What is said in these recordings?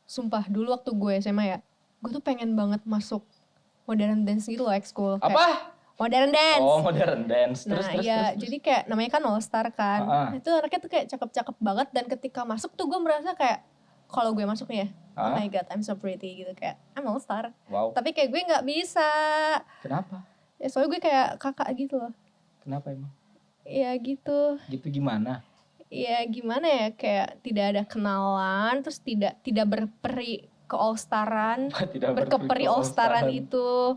Sumpah dulu waktu gue SMA ya, gue tuh pengen banget masuk modern dance gitu loh, ekskul. Apa? Modern dance. Oh, modern dance. Nah iya, jadi kayak namanya kan All Star kan. Nah, itu anaknya tuh kayak cakep-cakep banget, dan ketika masuk tuh gue merasa kayak kalau gue masuk nih ya, oh my god, I'm so pretty gitu, kayak I'm All Star. Wow. Tapi kayak gue nggak bisa. Kenapa? Ya soalnya gue kayak kakak gitu loh. Kenapa emang? Ya gitu. Gitu gimana? Ya gimana ya, kayak tidak ada kenalan, terus tidak berperi ke All-Staran, berkeperi All-Staran itu.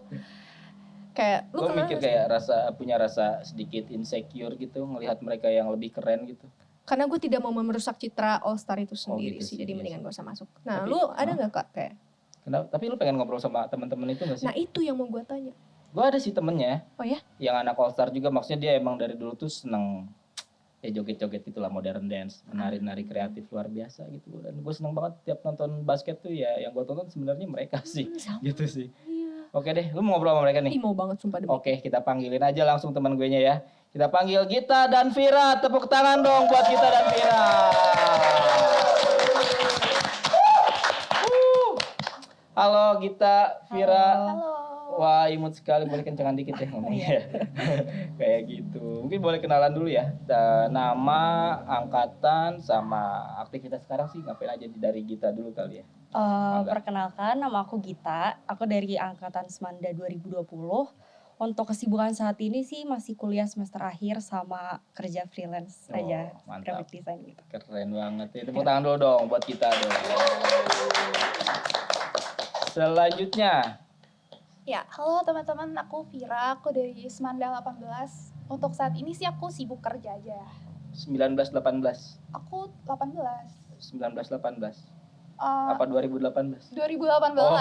Kayak lu mikir kayak punya rasa sedikit insecure gitu ngelihat mereka yang lebih keren gitu. Karena gue tidak mau merusak citra All-Star itu sendiri gitu sih, jadi mendingan gak usah masuk. Nah, tapi, lu ada gak kak kayak? Kenapa? Tapi lu pengen ngobrol sama teman-teman itu gak sih? Nah itu yang mau gue tanya. Gue ada sih temennya. Oh ya? Yang anak All-Star juga, maksudnya dia emang dari dulu tuh seneng joget-joget gitulah, modern dance, menari-nari kreatif luar biasa gitu. Dan gue seneng banget tiap nonton basket tuh ya, yang gue tonton sebenarnya mereka sih, gitu sih. Iya. Oke deh, lu mau ngobrol sama mereka nih? Mau banget sumpah demi. Oke, kita panggilin aja langsung teman gue nya ya. Kita panggil Gita dan Vira, tepuk tangan dong buat Gita dan Vira. Halo Gita, Vira. Halo. Wah, imut sekali, boleh kencangan dikit ya ngomongnya. Kayak gitu. Mungkin boleh kenalan dulu ya. Nama, angkatan, sama aktivitas sekarang sih ngapain aja dari Gita dulu kali ya. Perkenalkan, nama aku Gita. Aku dari angkatan Semanda 2020. Untuk kesibukan saat ini sih masih kuliah semester akhir sama kerja freelance aja. Mantap. Graphic design gitu. Keren banget. Tepuk tangan dulu dong buat kita dong. Selanjutnya. Ya, halo teman-teman, aku Vira, aku dari Semanda 18. Untuk saat ini sih aku sibuk kerja aja. 1918. Aku 18. 1918. Apa 2018? 2018. Oh,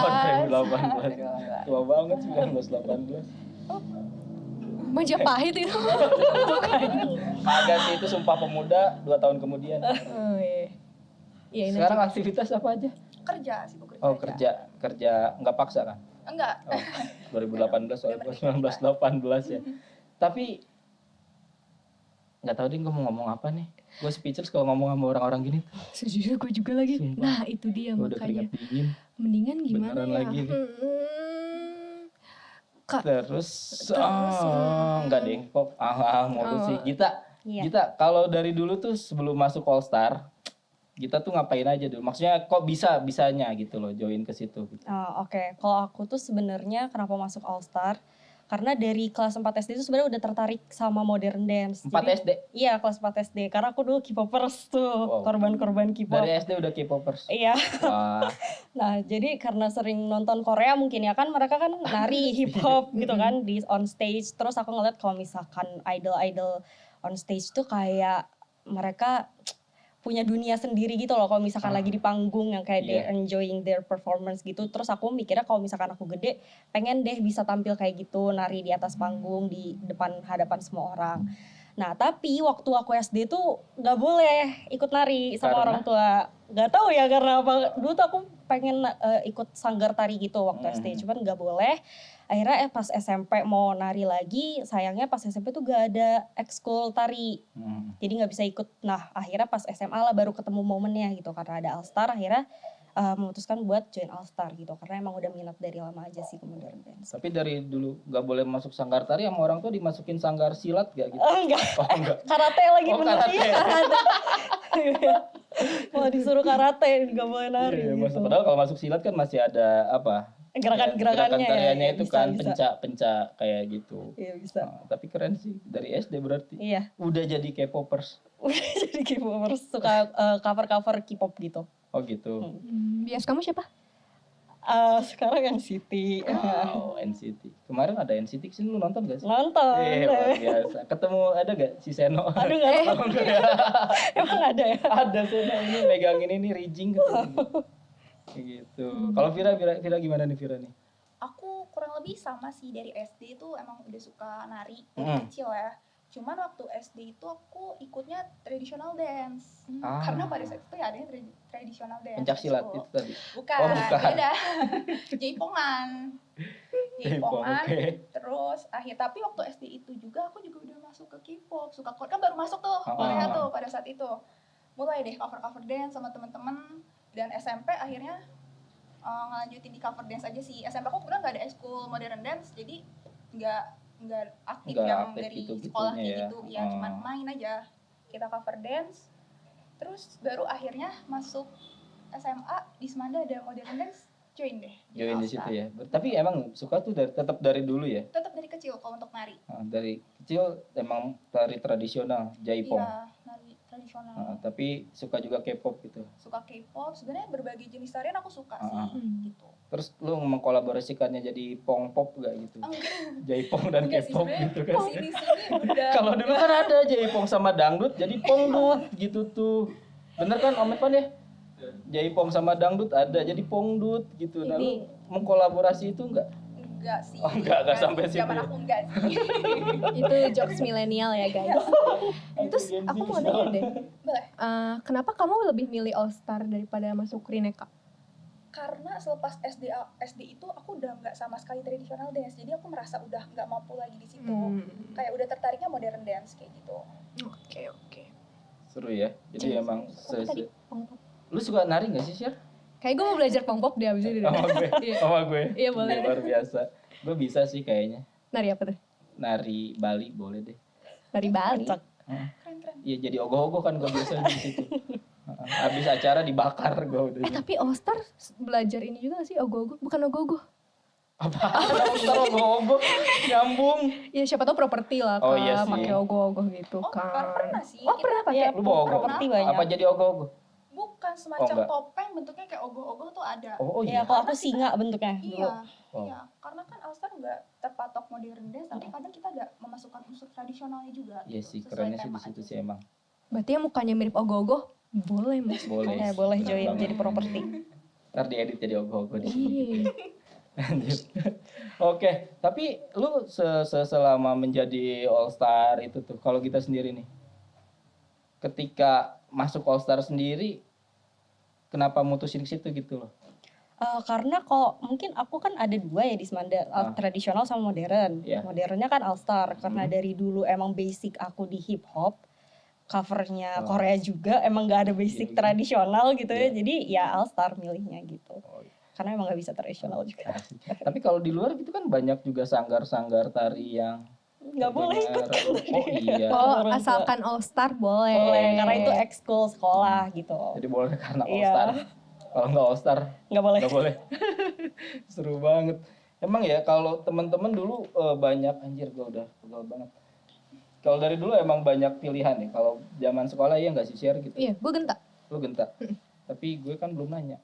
2018. Tua banget 1918. Majapahit itu. Kagak sih, itu Sumpah Pemuda 2 tahun kemudian. Oh iya. Ya, sekarang aktivitas apa aja? Kerja, sibuk kerja. Oh, kerja nggak paksa kan? Enggak. Oh, 2018 soalnya 1918 ya. Tapi nggak tahu deh gue mau ngomong apa nih. Gue speechless kalau ngomong sama orang-orang gini tuh. Sejujurnya gue juga lagi. Sumpah. Nah itu dia Gua makanya. Mendingan gimana beneran ya? lagi nih. Kak. Terus enggak deh, kok mulu sih. Iya. Gita, kalau dari dulu tuh sebelum masuk All Star, Gita tuh ngapain aja dulu? Maksudnya kok bisanya gitu loh join ke situ gitu. Oke. Kalau aku tuh sebenarnya kenapa masuk All Star? Karena dari kelas 4 SD itu sebenarnya udah tertarik sama modern dance. 4 SD? Iya, kelas 4 SD. Karena aku dulu K-popers tuh, korban-korban K-pop. Dari SD udah K-popers? Iya. Wah. Nah, jadi karena sering nonton Korea mungkin ya kan, mereka kan nari hip hop gitu kan di on stage. Terus aku ngeliat kalau misalkan idol-idol on stage tuh kayak mereka punya dunia sendiri gitu loh kalau misalkan lagi di panggung yang kayak they enjoying their performance gitu. Terus aku mikirnya kalau misalkan aku gede pengen deh bisa tampil kayak gitu, nari di atas panggung di hadapan semua orang. Nah tapi waktu aku SD tuh gak boleh ikut nari sama orang tua. Gak tahu ya karena apa, dulu tuh aku pengen ikut sanggar tari gitu waktu SD, cuman gak boleh. Akhirnya pas SMP mau nari lagi, sayangnya pas SMP tuh gak ada ekskul tari. Jadi gak bisa ikut. Nah akhirnya pas SMA lah baru ketemu momennya gitu, karena ada All Star akhirnya memutuskan buat join All Star gitu, karena emang udah minat dari lama aja sih ke modern dance. Tapi dari dulu gak boleh masuk sanggar tari, sama orang tuh dimasukin sanggar silat gak gitu? Enggak. Karate lagi karate. Malah disuruh karate, gak boleh nari gitu. Padahal kalau masuk silat kan masih ada apa? Gerakan-gerakannya tariannya ya, itu bisa, kan pencak kayak gitu. Iya bisa. Tapi keren sih dari SD berarti. Iya. Udah jadi K-popers. Udah jadi K-popers, suka cover K-pop gitu. Oh gitu. Bias kamu siapa? Sekarang NCT. Wow, NCT. Kemarin ada NCT sih, lu nonton gak sih? Nonton. Luar biasa. Ketemu ada gak si Seno? Aduh gak ada. Emang ada ya? Ada Seno ini megangin ini Rijing gitu. Kayak gitu. Kalau Vira gimana nih Vira nih? Aku kurang lebih sama sih, dari SD tuh emang udah suka nari dari kecil ya. Cuman waktu SD itu aku ikutnya traditional dance. Karena pada saat itu ya adanya traditional dance. Pencak silat itu tadi? Bukan. Beda. Jaipongan. Okay. Terus tapi waktu SD itu juga aku juga udah masuk ke K-pop. Suka Korea, kan baru masuk tuh Korea tuh pada saat itu. Mulai deh cover dance sama teman-teman. Dan SMP akhirnya ngelanjutin di cover dance aja sih. SMP aku kebetulan nggak ada ekskul modern dance, jadi nggak aktif Nggak yang aktif dari gitu-gitunya sekolah kayak ya. gitu. Ya cuman main aja. Kita cover dance. Terus baru akhirnya masuk SMA di Semanda ada modern dance, join deh. Join di situ ya. Tapi emang suka tuh tetap dari dulu ya. Tetap dari kecil kalau untuk nari. Dari kecil emang tari tradisional, jaipong. Iya, nari tradisional. Tapi suka juga K-pop gitu. Suka K-pop, sebenarnya berbagai jenis tarian aku suka sih, gitu. Terus lu mengkolaborasikannya jadi pong pop gak gitu? Enggak. Jaipong dan Enggak sih, K-pop sebenarnya gitu kan? Sini udah. Kalau dulu kan ada jaipong sama dangdut, jadi pongdut gitu tuh. Bener kan Om Evan ya? Jaipong sama dangdut ada, jadi pongdut gitu. Nah lu mengkolaborasi itu enggak? Enggak sih. Oh, enggak sampai situ. Zaman aku enggak sih. Itu jokes milenial ya guys. Terus aku mau nanya deh, Boleh. kenapa kamu lebih milih All Star daripada masuk Rineka? Karena selepas SD itu aku udah nggak sama sekali traditional dance, jadi aku merasa udah nggak mampu lagi di situ. Kayak udah tertariknya modern dance kayak gitu. Oke. Seru ya. Jadi emang Tadi pong-pop. lu suka nari gak sih, Syar? Kayak gue mau belajar pong-pop deh abis ini deh. Sama gue. Iya, boleh deh. Luar biasa. Gue bisa sih kayaknya. Nari apa tuh? Nari Bali boleh deh. Nari Bali. Keren. Iya jadi ogoh-ogoh kan gue biasa di situ. Habis acara dibakar gue udah. Tapi All Star belajar ini juga gak sih ogoh-ogoh? Bukan ogoh-ogoh. Apa? Ogoh-ogoh nyambung. Ya siapa tau properti lah Oh, Kak, iya sih. pakai ogoh-ogoh gitu Oh, kan. pernah sih. Oh, pernah pakai. Lu bawa ogoh? properti banyak. Apa jadi ogoh-ogoh? Bukan semacam enggak. topeng bentuknya kayak ogoh-ogoh tuh ada. Oh Ya iya. kalau aku singa bentuknya dulu. Iya. Oh. Iya, karena kan All Star nggak terpatok modern dance, tapi kadang kita ada memasukkan unsur tradisionalnya juga. Iya gitu, sih, sesuai kerennya sih tema di situ aja. sih emang. Berarti yang mukanya mirip ogoh-ogoh boleh mas. Boleh. Ya boleh Bener join banget. jadi properti. Ntar diedit jadi ogoh-ogoh di sini. Iya. Lanjut. Oke, tapi lu selama menjadi All Star itu tuh, kalau kita sendiri nih, ketika masuk All Star sendiri, kenapa mutusin ke situ gitu loh? Karena kok mungkin aku kan ada dua ya di Semanda, tradisional sama modern. Iya. Modernnya kan All Star karena dari dulu emang basic aku di hip hop, covernya Korea juga emang gak ada basic tradisional gitu ya. Jadi ya All Star milihnya gitu. Karena emang gak bisa tradisional juga. Tapi kalau di luar gitu kan banyak juga sanggar-sanggar tari yang Nggak boleh ikut kan. Oh iya. Oh asalkan All Star boleh. Boleh, karena itu ekskul sekolah gitu. Jadi boleh karena All Iya. Star. Kalau nggak All Star Nggak boleh. nggak boleh. Seru banget. Emang ya kalau teman-teman dulu banyak anjir gue udah pegal banget. Kalau dari dulu emang banyak pilihan ya. Kalau zaman sekolah ya nggak sih share gitu. Iya, gue genta. Lu genta. Tapi gue kan belum nanya.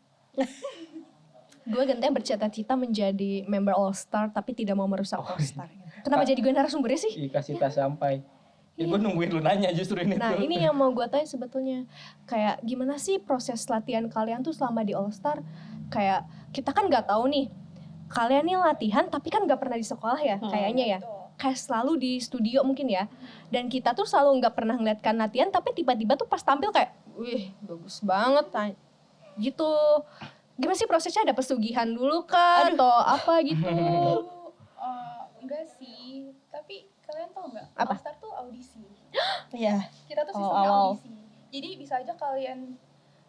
Gue genta yang bercita-cita menjadi member All Star tapi tidak mau merusak All Star. Kenapa jadi gue narasumbernya sih? Ih, kasih tas sampai. Ya gue nungguin lu nanya justru ini Nah tuh. ini yang mau gue tanya sebetulnya. Kayak gimana sih proses latihan kalian tuh selama di All Star? Kayak kita kan nggak tahu nih. Kalian nih latihan tapi kan nggak pernah di sekolah ya kayaknya ya. Kayak selalu di studio mungkin ya. Dan kita tuh selalu nggak pernah ngeliatkan latihan tapi tiba-tiba tuh pas tampil kayak, wih bagus banget. Gitu. Gimana sih prosesnya? Ada pesugihan dulu kah? Atau apa gitu? Enggak sih, tapi kalian tau nggak? Apa? All Star tuh audisi. Iya. Kita tuh sistemnya Awal-awal. audisi. Jadi bisa aja kalian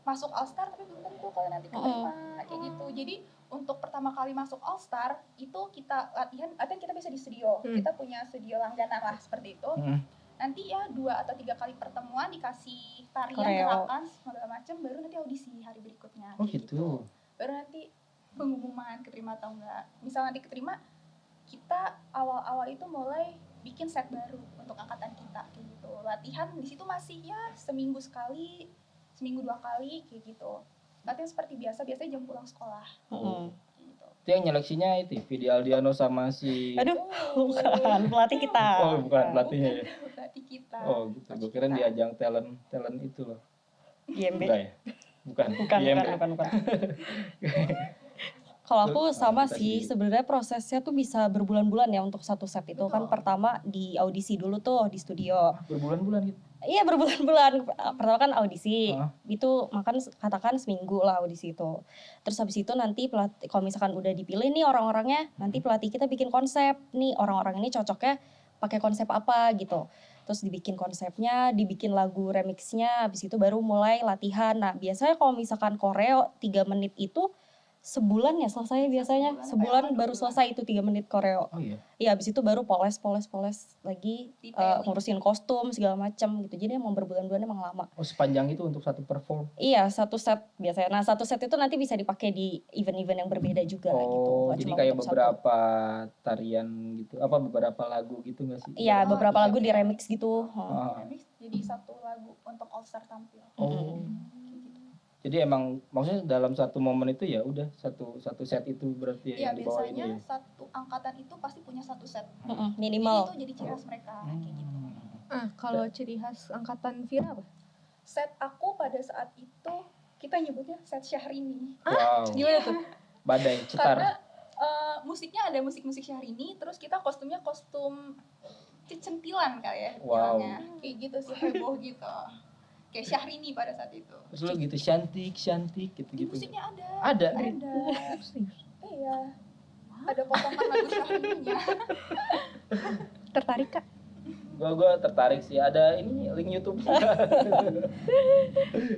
masuk All Star tapi belum tentu kalian nanti keterima kayak gitu. Jadi untuk pertama kali masuk All Star itu kita latihan kita bisa di studio. Kita punya studio langganan lah seperti itu. Nanti ya 2 atau 3 kali pertemuan dikasih tarian, gerakan segala macam, baru nanti audisi hari berikutnya. Oh kayak gitu. Baru nanti pengumuman keterima atau enggak. Misal nanti keterima, kita awal-awal itu mulai bikin set baru untuk angkatan kita kayak gitu. Latihan di situ masih ya seminggu sekali, seminggu 2 kali kayak gitu. Latihan seperti biasa, biasanya jam pulang sekolah. Kayak gitu. Itu yang nyeleksinya itu Vidi Aldiano sama si Aduh, bukan pelatih kita. Oh bukan pelatihnya ya. Berarti kita. Oh gitu. Gue kira di ajang talent itu loh. IMB. Enggak ya? Bukan. IMB. Bukan. Kalau aku sama sih, sebenarnya prosesnya tuh bisa berbulan-bulan ya untuk satu set itu. Kan pertama di audisi dulu tuh di studio. Berbulan-bulan gitu. Iya berbulan-bulan. Pertama kan audisi, itu makan katakan seminggu lah audisi itu. Terus habis itu nanti pelatih, kalau misalkan udah dipilih nih orang-orangnya, nanti pelatih kita bikin konsep nih orang-orang ini cocoknya pakai konsep apa gitu. Terus dibikin konsepnya, dibikin lagu remixnya, habis itu baru mulai latihan. Nah biasanya kalau misalkan koreo 3 menit itu sebulan ya selesai biasanya. Sebulan baru selesai itu 3 menit koreo. Oh iya. Iya, abis itu baru poles lagi Detailing. ngurusin kostum segala macam gitu. Jadi emang berbulan-bulan emang lama. Oh sepanjang itu untuk satu perform. Iya, satu set biasanya. Nah, satu set itu nanti bisa dipakai di event-event yang berbeda juga gitu. Oh, Nggak jadi cuma kayak untuk satu. beberapa tarian gitu, apa beberapa lagu gitu nggak sih? Iya, Oh, beberapa iya. lagu di remix gitu. Ah. Remix jadi satu lagu untuk All Star tampil. Oh. Kayak gitu. Jadi emang maksudnya dalam satu momen itu ya udah satu set itu berarti Iya, yang dibawainnya biasanya ya. satu angkatan itu pasti punya satu set. Minimal. Jadi itu jadi ciri khas mereka kayak gitu. Kalau ciri khas angkatan Vira apa? Set aku pada saat itu kita nyebutnya set Syahrini. Wow. Gimana tuh? Badai cetar. Karena musiknya ada musik-musik Syahrini, terus kita kostumnya kostum centilan kali ya Wow. bilangnya. Kayak gitu sih, heboh gitu. Kayak Syahrini pada saat itu. Terus lu gitu cantik gitu Di gitu. musiknya ada. Ada. Iya. Ada potongan lagu Syahrini-nya. Tertarik Kak? Gua tertarik sih, ada ini link YouTube.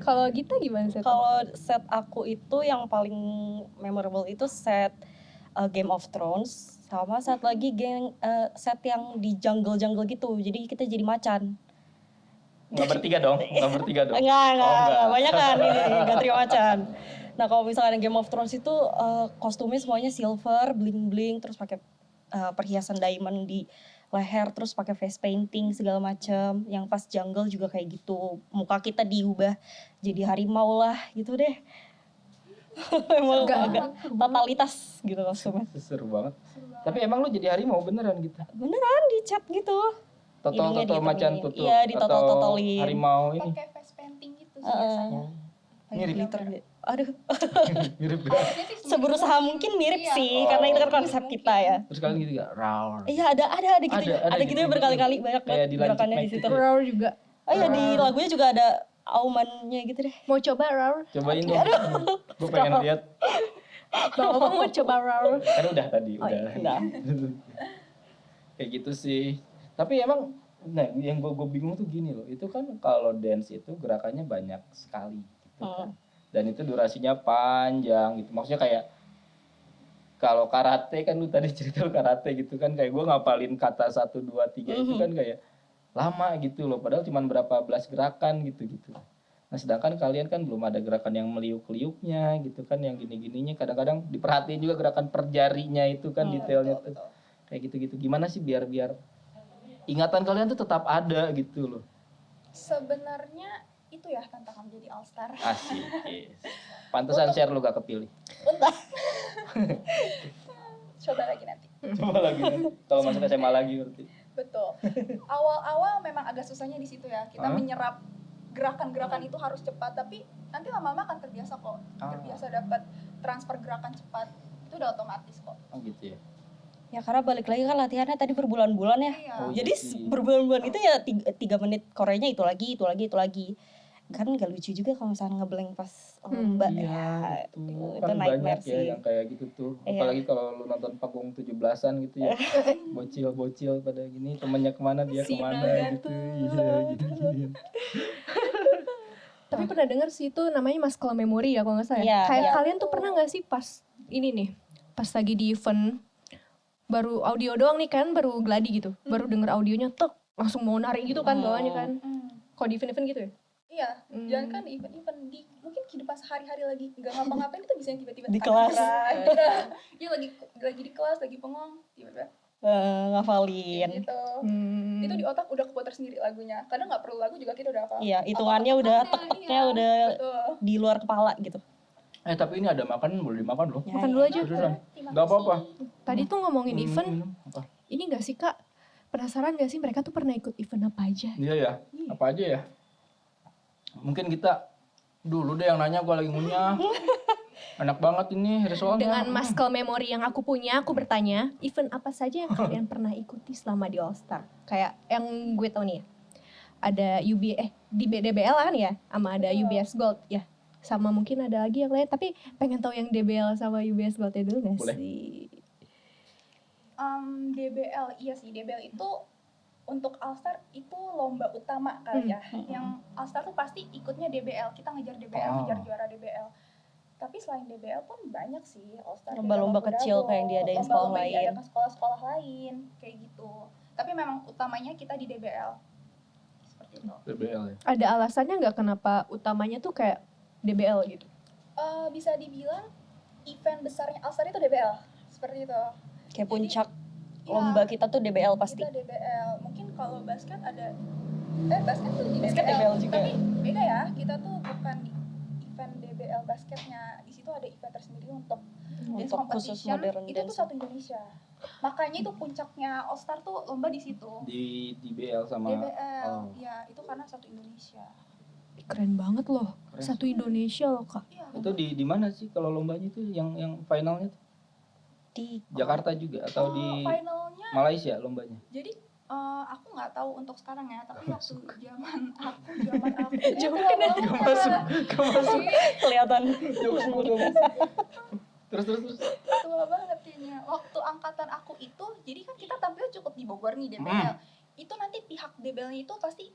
Kalau Gita gimana sih? Kalau set aku itu yang paling memorable itu set Game of Thrones sama set lagi set yang di jungle gitu. Jadi kita jadi macan. Nggak bertiga dong. Enggak, banyak kan ini Gatria macan. Nah, kalau misalnya Game of Thrones itu kostumnya semuanya silver, bling-bling, terus pakai perhiasan diamond di leher, terus pakai face painting segala macam. Yang pas jungle juga kayak gitu. Muka kita diubah jadi harimau lah gitu deh. Emang agak totalitas gitu kostumnya. Seru banget. Tapi emang lu jadi harimau beneran gitu? Beneran di chat gitu. Hidungnya Toto macan ditemenin. tutup. Iya, atau ditotol-totolin. harimau ini. Pakai face painting gitu sih biasanya. Mirip. Glitter. Aduh, Mirip. Harusnya sih seberusaha mungkin mirip Iya. sih, karena itu kan konsep kita ya. Terus kalian gitu gak? Roar. Iya, ada gitu. Ada gitu ya berkali-kali banyak Kayak banget di Lancet gerakannya di Magic situ. ya? Roar juga. Oh iya, di lagunya juga ada aumannya gitu deh. Mau coba Roar? Cobain dong. Gue pengen lihat. Bang Opang mau coba Roar? Kan udah tadi, Oh, udah. iya, udah. Kayak gitu sih. Tapi emang nah yang gue bingung tuh gini loh. Itu kan kalau dance itu gerakannya banyak sekali gitu kan. Dan itu durasinya panjang gitu. Maksudnya kayak kalau karate kan lu tadi cerita lu karate gitu kan kayak gue ngapalin kata 1 2 3 itu kan kayak lama gitu loh padahal cuma berapa belas gerakan gitu. Nah, sedangkan kalian kan belum ada gerakan yang meliuk-liuknya gitu kan yang gini-gininya kadang-kadang diperhatiin juga gerakan per jarinya itu kan detailnya tuh. Kayak gitu-gitu. Gimana sih biar ingatan kalian tuh tetap ada gitu loh. sebenarnya itu ya tantangan menjadi All Star. Asik. Yes. Pantesan share lu gak kepilih. Coba lagi nanti. Coba lagi nih. Kalau masuk SMA lagi berarti. Betul. Awal-awal memang agak susahnya di situ ya. Kita menyerap gerakan-gerakan itu harus cepat, tapi nanti lama-lama akan terbiasa kok. Terbiasa dapat transfer gerakan cepat. Itu udah otomatis kok. Oh gitu ya. Ya karena balik lagi kan latihannya tadi berbulan-bulan ya. Iya. Oh, Jadi iya sih. berbulan-bulan itu ya 3 menit Koreanya itu lagi. Kan gak lucu juga kalau misalnya ngeblank pas lomba ya. Itu Itu kan nightmare banyak sih. ya yang kayak gitu tuh. Iya. Apalagi kalau lu nonton panggung 17-an gitu ya. Bocil-bocil pada gini, temennya kemana dia kemana gitu. Iya gini-gini. Tapi pernah denger sih itu namanya muscle memory ya kalau nggak salah. Iya, Kayak iya. kalian tuh pernah nggak sih pas ini nih, pas lagi di event baru audio doang nih kan, baru gladi gitu, baru denger audionya tuh langsung mau narik gitu kan bawahnya kan. Kalau di event-event gitu ya? Iya, jangan kan di event-event di mungkin kehidupan sehari-hari lagi nggak ngapa-ngapain itu bisa tiba-tiba Di tangan kelas. gerak. Iya lagi di kelas lagi bengong tiba-tiba Ngafalin. gitu. Itu di otak udah keputar sendiri lagunya. Kadang nggak perlu lagu juga kita udah hafal. Iya, hitungannya udah Apa-apanya, tek-teknya iya, udah betul. di luar kepala gitu. Tapi ini ada makanan boleh dimakan loh. Ya, Makan dulu aja. Beneran. Terima Gak apa-apa. kasih. Tadi tuh ngomongin event, Minum, apa? ini gak sih Kak? Penasaran gak sih mereka tuh pernah ikut event apa aja? Iya ya. Apa aja ya? Mungkin kita dulu deh yang nanya, gua lagi ngunyah. Enak banget ini soalnya. Dengan muscle memory yang aku punya, aku bertanya, event apa saja yang kalian pernah ikuti selama di All Star? Kayak yang gue tau nih ya, ada di DBL kan ya, sama ada UBS Gold ya. Sama mungkin ada lagi yang lain, tapi pengen tahu yang DBL sama UBS Gold-nya dulu gak Boleh. sih? DBL, iya sih DBL itu untuk All Star itu lomba utama kali ya. Yang All Star tuh pasti ikutnya DBL. Kita ngejar DBL, ngejar juara DBL. Tapi selain DBL pun banyak sih All-Star Lomba-lomba kecil kayak yang diadain sekolah lain. Diadakan sekolah-sekolah lain kayak gitu. Tapi memang utamanya kita di DBL. Seperti itu. DBL ya. Ada alasannya nggak kenapa utamanya tuh kayak DBL gitu? Bisa dibilang event besarnya All-Star itu DBL. Seperti itu. Kayak Jadi, puncak ya, lomba kita tuh DBL pasti. Kita DBL. Mungkin kalau basket ada basket tuh di Basket DBL, DBL juga. tapi beda ya. Kita tuh bukan di event DBL basketnya. Di situ ada event tersendiri untuk dance Untuk khusus competition. modern Itu dance. tuh satu Indonesia. Makanya itu puncaknya All Star tuh lomba di situ. Di DBL sama DBL, ya itu karena satu Indonesia. Keren banget loh. Keren. Satu Indonesia loh Kak. Iya. itu di mana sih kalau lombanya itu yang finalnya tuh? Di Jakarta juga atau di finalnya. Malaysia lombanya? Jadi aku nggak tahu untuk sekarang ya, tapi waktu zaman aku Gak masuk. kelihatan. Terus. tua banget kayaknya. Waktu angkatan aku itu, jadi kan kita tampil cukup di Bogor nih DBL. Itu nanti pihak DBL-nya itu pasti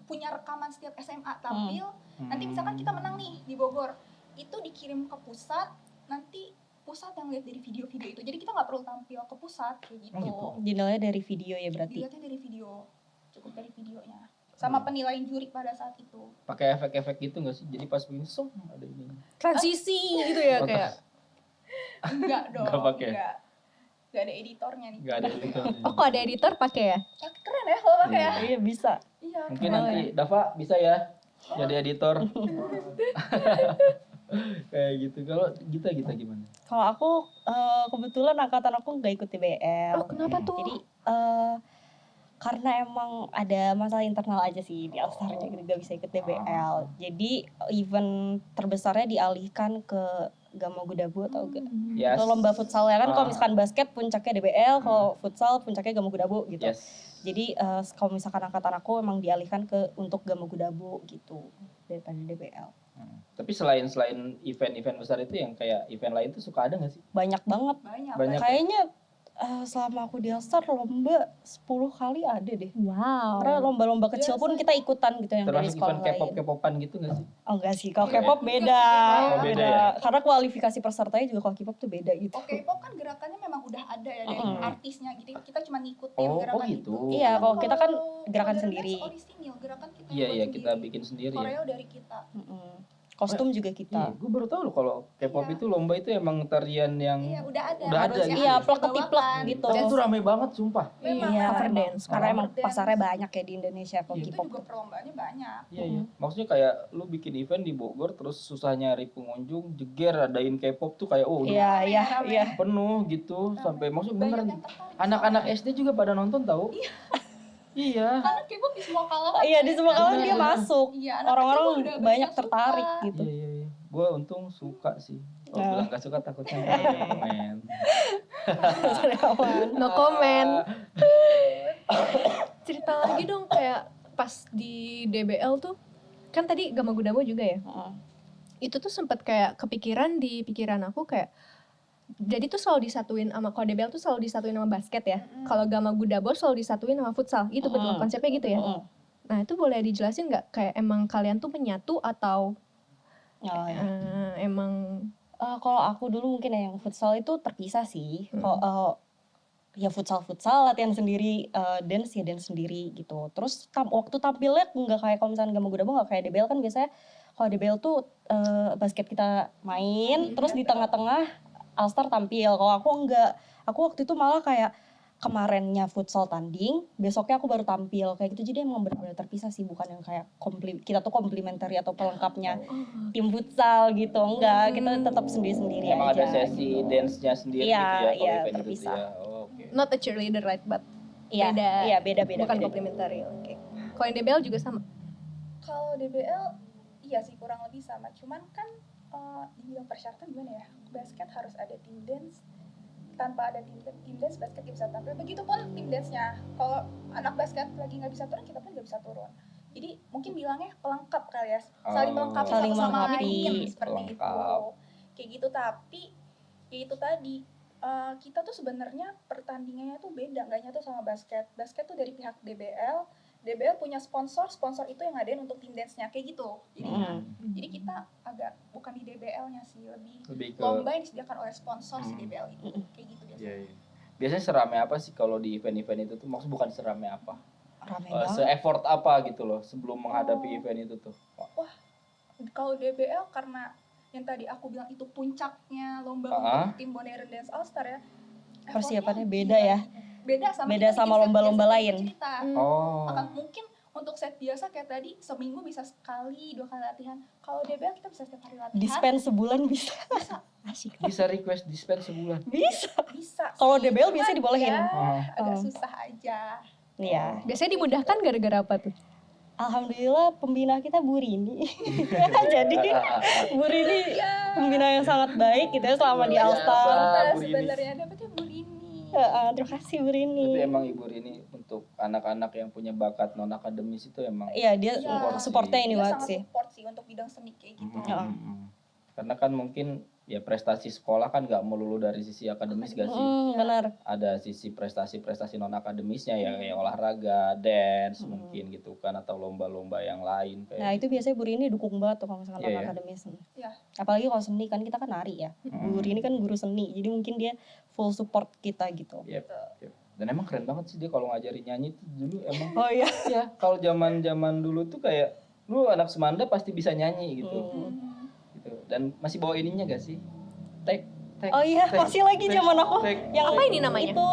punya rekaman setiap SMA tampil. Nanti misalkan kita menang nih di Bogor, itu dikirim ke pusat, nanti pusat yang lihat dari video-video itu. Jadi kita nggak perlu tampil ke pusat kayak gitu. Dinilai dari video ya berarti. Dilihatnya dari video, cukup dari videonya. Sama penilaian juri pada saat itu. Pakai efek-efek gitu nggak sih? Jadi pas begini song ada ini. Transisi gitu ya Oh, kayak. Enggak dong. Nggak pakai? Enggak ada editornya nih. Nggak ada itu. Oh kok ada editor pakai ya? Keren ya kalau pakai ya. Iya bisa. Iya. Mungkin keren. nanti Dava bisa ya jadi editor. Kayak gitu. Kalau kita gimana? Kalau aku kebetulan angkatan aku nggak ikut DBL. Oh kenapa tuh? Jadi karena emang ada masalah internal aja sih di All-Star-nya, jadi gak bisa ikut DBL. Jadi event terbesarnya dialihkan ke Gama Gudabu atau gak? Yes. Atau lomba futsal ya kan, kalau Ah. misalkan basket puncaknya DBL, kalau futsal puncaknya Gama Gudabu gitu. Yes. Jadi kalau misalkan angkatan aku emang dialihkan ke untuk Gama Gudabu gitu daripada DBL. Tapi selain event-event besar itu yang kayak event lain tuh suka ada nggak sih? Banyak banget. Banyak. Kayaknya selama aku di All-Star lomba 10 kali ada deh. Wow. Karena lomba-lomba kecil pun kita ikutan gitu yang dari Termasuk sekolah event lain. K-pop-K-popan gitu nggak sih? Oh enggak sih, kalau Enggak ya? K-pop beda. Oh, beda ya? Karena kualifikasi pesertanya juga kalau K-pop tuh beda gitu. Oke, K-pop kan gerakannya memang udah ada ya dari artisnya gitu. Kita cuma ngikutin Oh, gerakan gitu. itu. Iya, kalau kita kan Kalau gerakan modern sendiri. dance orisinil, gerakan kita Iya, buat iya kita sendiri. bikin sendiri ya. Koreo dari kita. Kostum juga Iya, kita. gue baru tahu loh kalau K-pop Iya. itu lomba itu emang tarian yang Iya, udah ada. Udah ada Harusnya gitu. Iya, harus plek ketiplek dibawakan. gitu. dan itu rame banget sumpah. Memang, Iya, cover memang. dance. Karena emang Cover dance. pasarnya banyak ya di Indonesia kalau Iya. Itu K-pop juga tuh. perlombaannya banyak. Iya, iya. Maksudnya kayak lu bikin event di Bogor terus susah nyari pengunjung, jeger adain K-pop tuh kayak udah Iya, iya, rame. iya. penuh gitu sampai maksudnya Banyak beneran yang tertarik. anak-anak SD juga pada nonton tahu. Iya. Karena K-pop di semua kalangan. Iya, di semua kalangan dia Bener. masuk. Iya, anak Orang-orang kecil udah banyak suka. tertarik gitu. Iya, iya, iya. Gue untung suka sih. Kalau Nah. bilang gak suka takutnya komen. No comment. Cerita lagi dong kayak pas di DBL tuh kan tadi Gama Gudamu juga ya. Itu tuh sempet kayak kepikiran di pikiran aku kayak jadi tuh selalu disatuin sama kalau DBL tuh selalu disatuin sama basket ya. Kalau Gama Gudabo selalu disatuin sama futsal. Itu betul konsepnya gitu ya. Nah, itu boleh dijelasin nggak kayak emang kalian tuh menyatu atau Oh, iya. emang Kalau aku dulu mungkin ya yang futsal itu terpisah sih. Kalau ya futsal latihan sendiri, dance ya dance sendiri gitu. Terus waktu tampilnya nggak kayak kalau misalnya Gama Gudabo nggak kayak DBL kan biasanya kalau DBL tuh basket kita main, terus di tengah-tengah All-Star tampil. Kalau aku enggak, aku waktu itu malah kayak kemarinnya futsal tanding, besoknya aku baru tampil kayak gitu. Jadi emang benar-benar terpisah sih, bukan yang kayak kita tuh komplementari atau pelengkapnya tim futsal gitu. Enggak, kita tetap sendiri-sendiri Emang aja. ada sesi dance-nya sendiri Iya, gitu ya kalau iya, event itu terpisah. ya. Oh, oke. not a cheerleader right but Iya, beda. iya beda. bukan komplementari. Oke. Kalau yang DBL juga sama. Kalau DBL iya sih kurang lebih sama. Cuman kan dibilang persyaratan gimana ya? Basket harus ada tim dance. Tanpa ada tim dance basket nggak bisa tampil. Begitupun tim dance-nya. Kalau anak basket lagi nggak bisa turun, kita pun nggak bisa turun. Jadi mungkin bilangnya pelengkap kali ya, saling melengkapi Saling satu sama melengkapi, lain seperti itu. pelengkap. Kayak gitu, tapi ya itu tadi kita tuh sebenarnya pertandingannya tuh beda, nggak nyatu sama basket. Basket tuh dari pihak DBL, DBL punya sponsor itu yang ngadain untuk tim dance-nya kayak gitu. Jadi kita agak bukan di DBL-nya sih, lebih ke lomba yang disediakan oleh sponsor si DBL itu. Kayak gitu biasanya. Iya, iya. Biasanya seramai apa sih kalau di event-event itu tuh? Maksud bukan seramai apa? Rame banget. Se-effort apa gitu loh sebelum menghadapi event itu tuh? Wah, kalau DBL karena yang tadi aku bilang itu puncaknya lomba untuk tim Modern Dance All Star ya. Persiapannya effortnya beda ya. Beda sama Beda kita sama bikin set lomba-lomba biasa lain. cerita. Oh. Akan mungkin untuk set biasa kayak tadi seminggu bisa sekali 2 kali latihan. Kalau DBL kita bisa setiap hari latihan. Dispense sebulan bisa. Asik. Bisa request dispense sebulan. Bisa. Kalau sih, DBL cuman biasanya dibolehin. ya agak Oh. susah aja. Iya. Biasanya dimudahkan gara-gara apa tuh? Alhamdulillah pembina kita Bu Rini. Jadi Bu Rini pembina yang sangat baik gitu ya selama di All Star. Biasa, Bu Rini. Sebenarnya dapetnya Bu Rini. Terima kasih Bu Rini. Tapi emang Ibu Rini untuk anak-anak yang punya bakat non akademis itu emang Iya, dia Iya. supportnya ini Dia banget sangat sih. support sih untuk bidang seni kayak gitu. Karena kan mungkin ya prestasi sekolah kan nggak melulu dari sisi akademis gak sih? Benar. Ada sisi prestasi-prestasi non akademisnya ya kayak olahraga, dance mungkin gitu kan, atau lomba-lomba yang lain kayak. Nah, itu biasanya Bu Rini dukung banget tuh kalau misalkan Iya, ya. akademis. Iya. Apalagi kalau seni kan kita kan nari ya. Bu Rini kan guru seni. Jadi mungkin dia full support kita gitu. Yep. Dan emang keren banget sih dia kalau ngajarin nyanyi tuh dulu emang. Oh iya. Ya kalau zaman dulu tuh kayak lu anak Semanda pasti bisa nyanyi gitu. Gitu. Dan masih bawa ininya gak sih? Tek. Oh iya, tek, masih lagi tek, zaman aku. tek, Yang Apa ini namanya? Itu.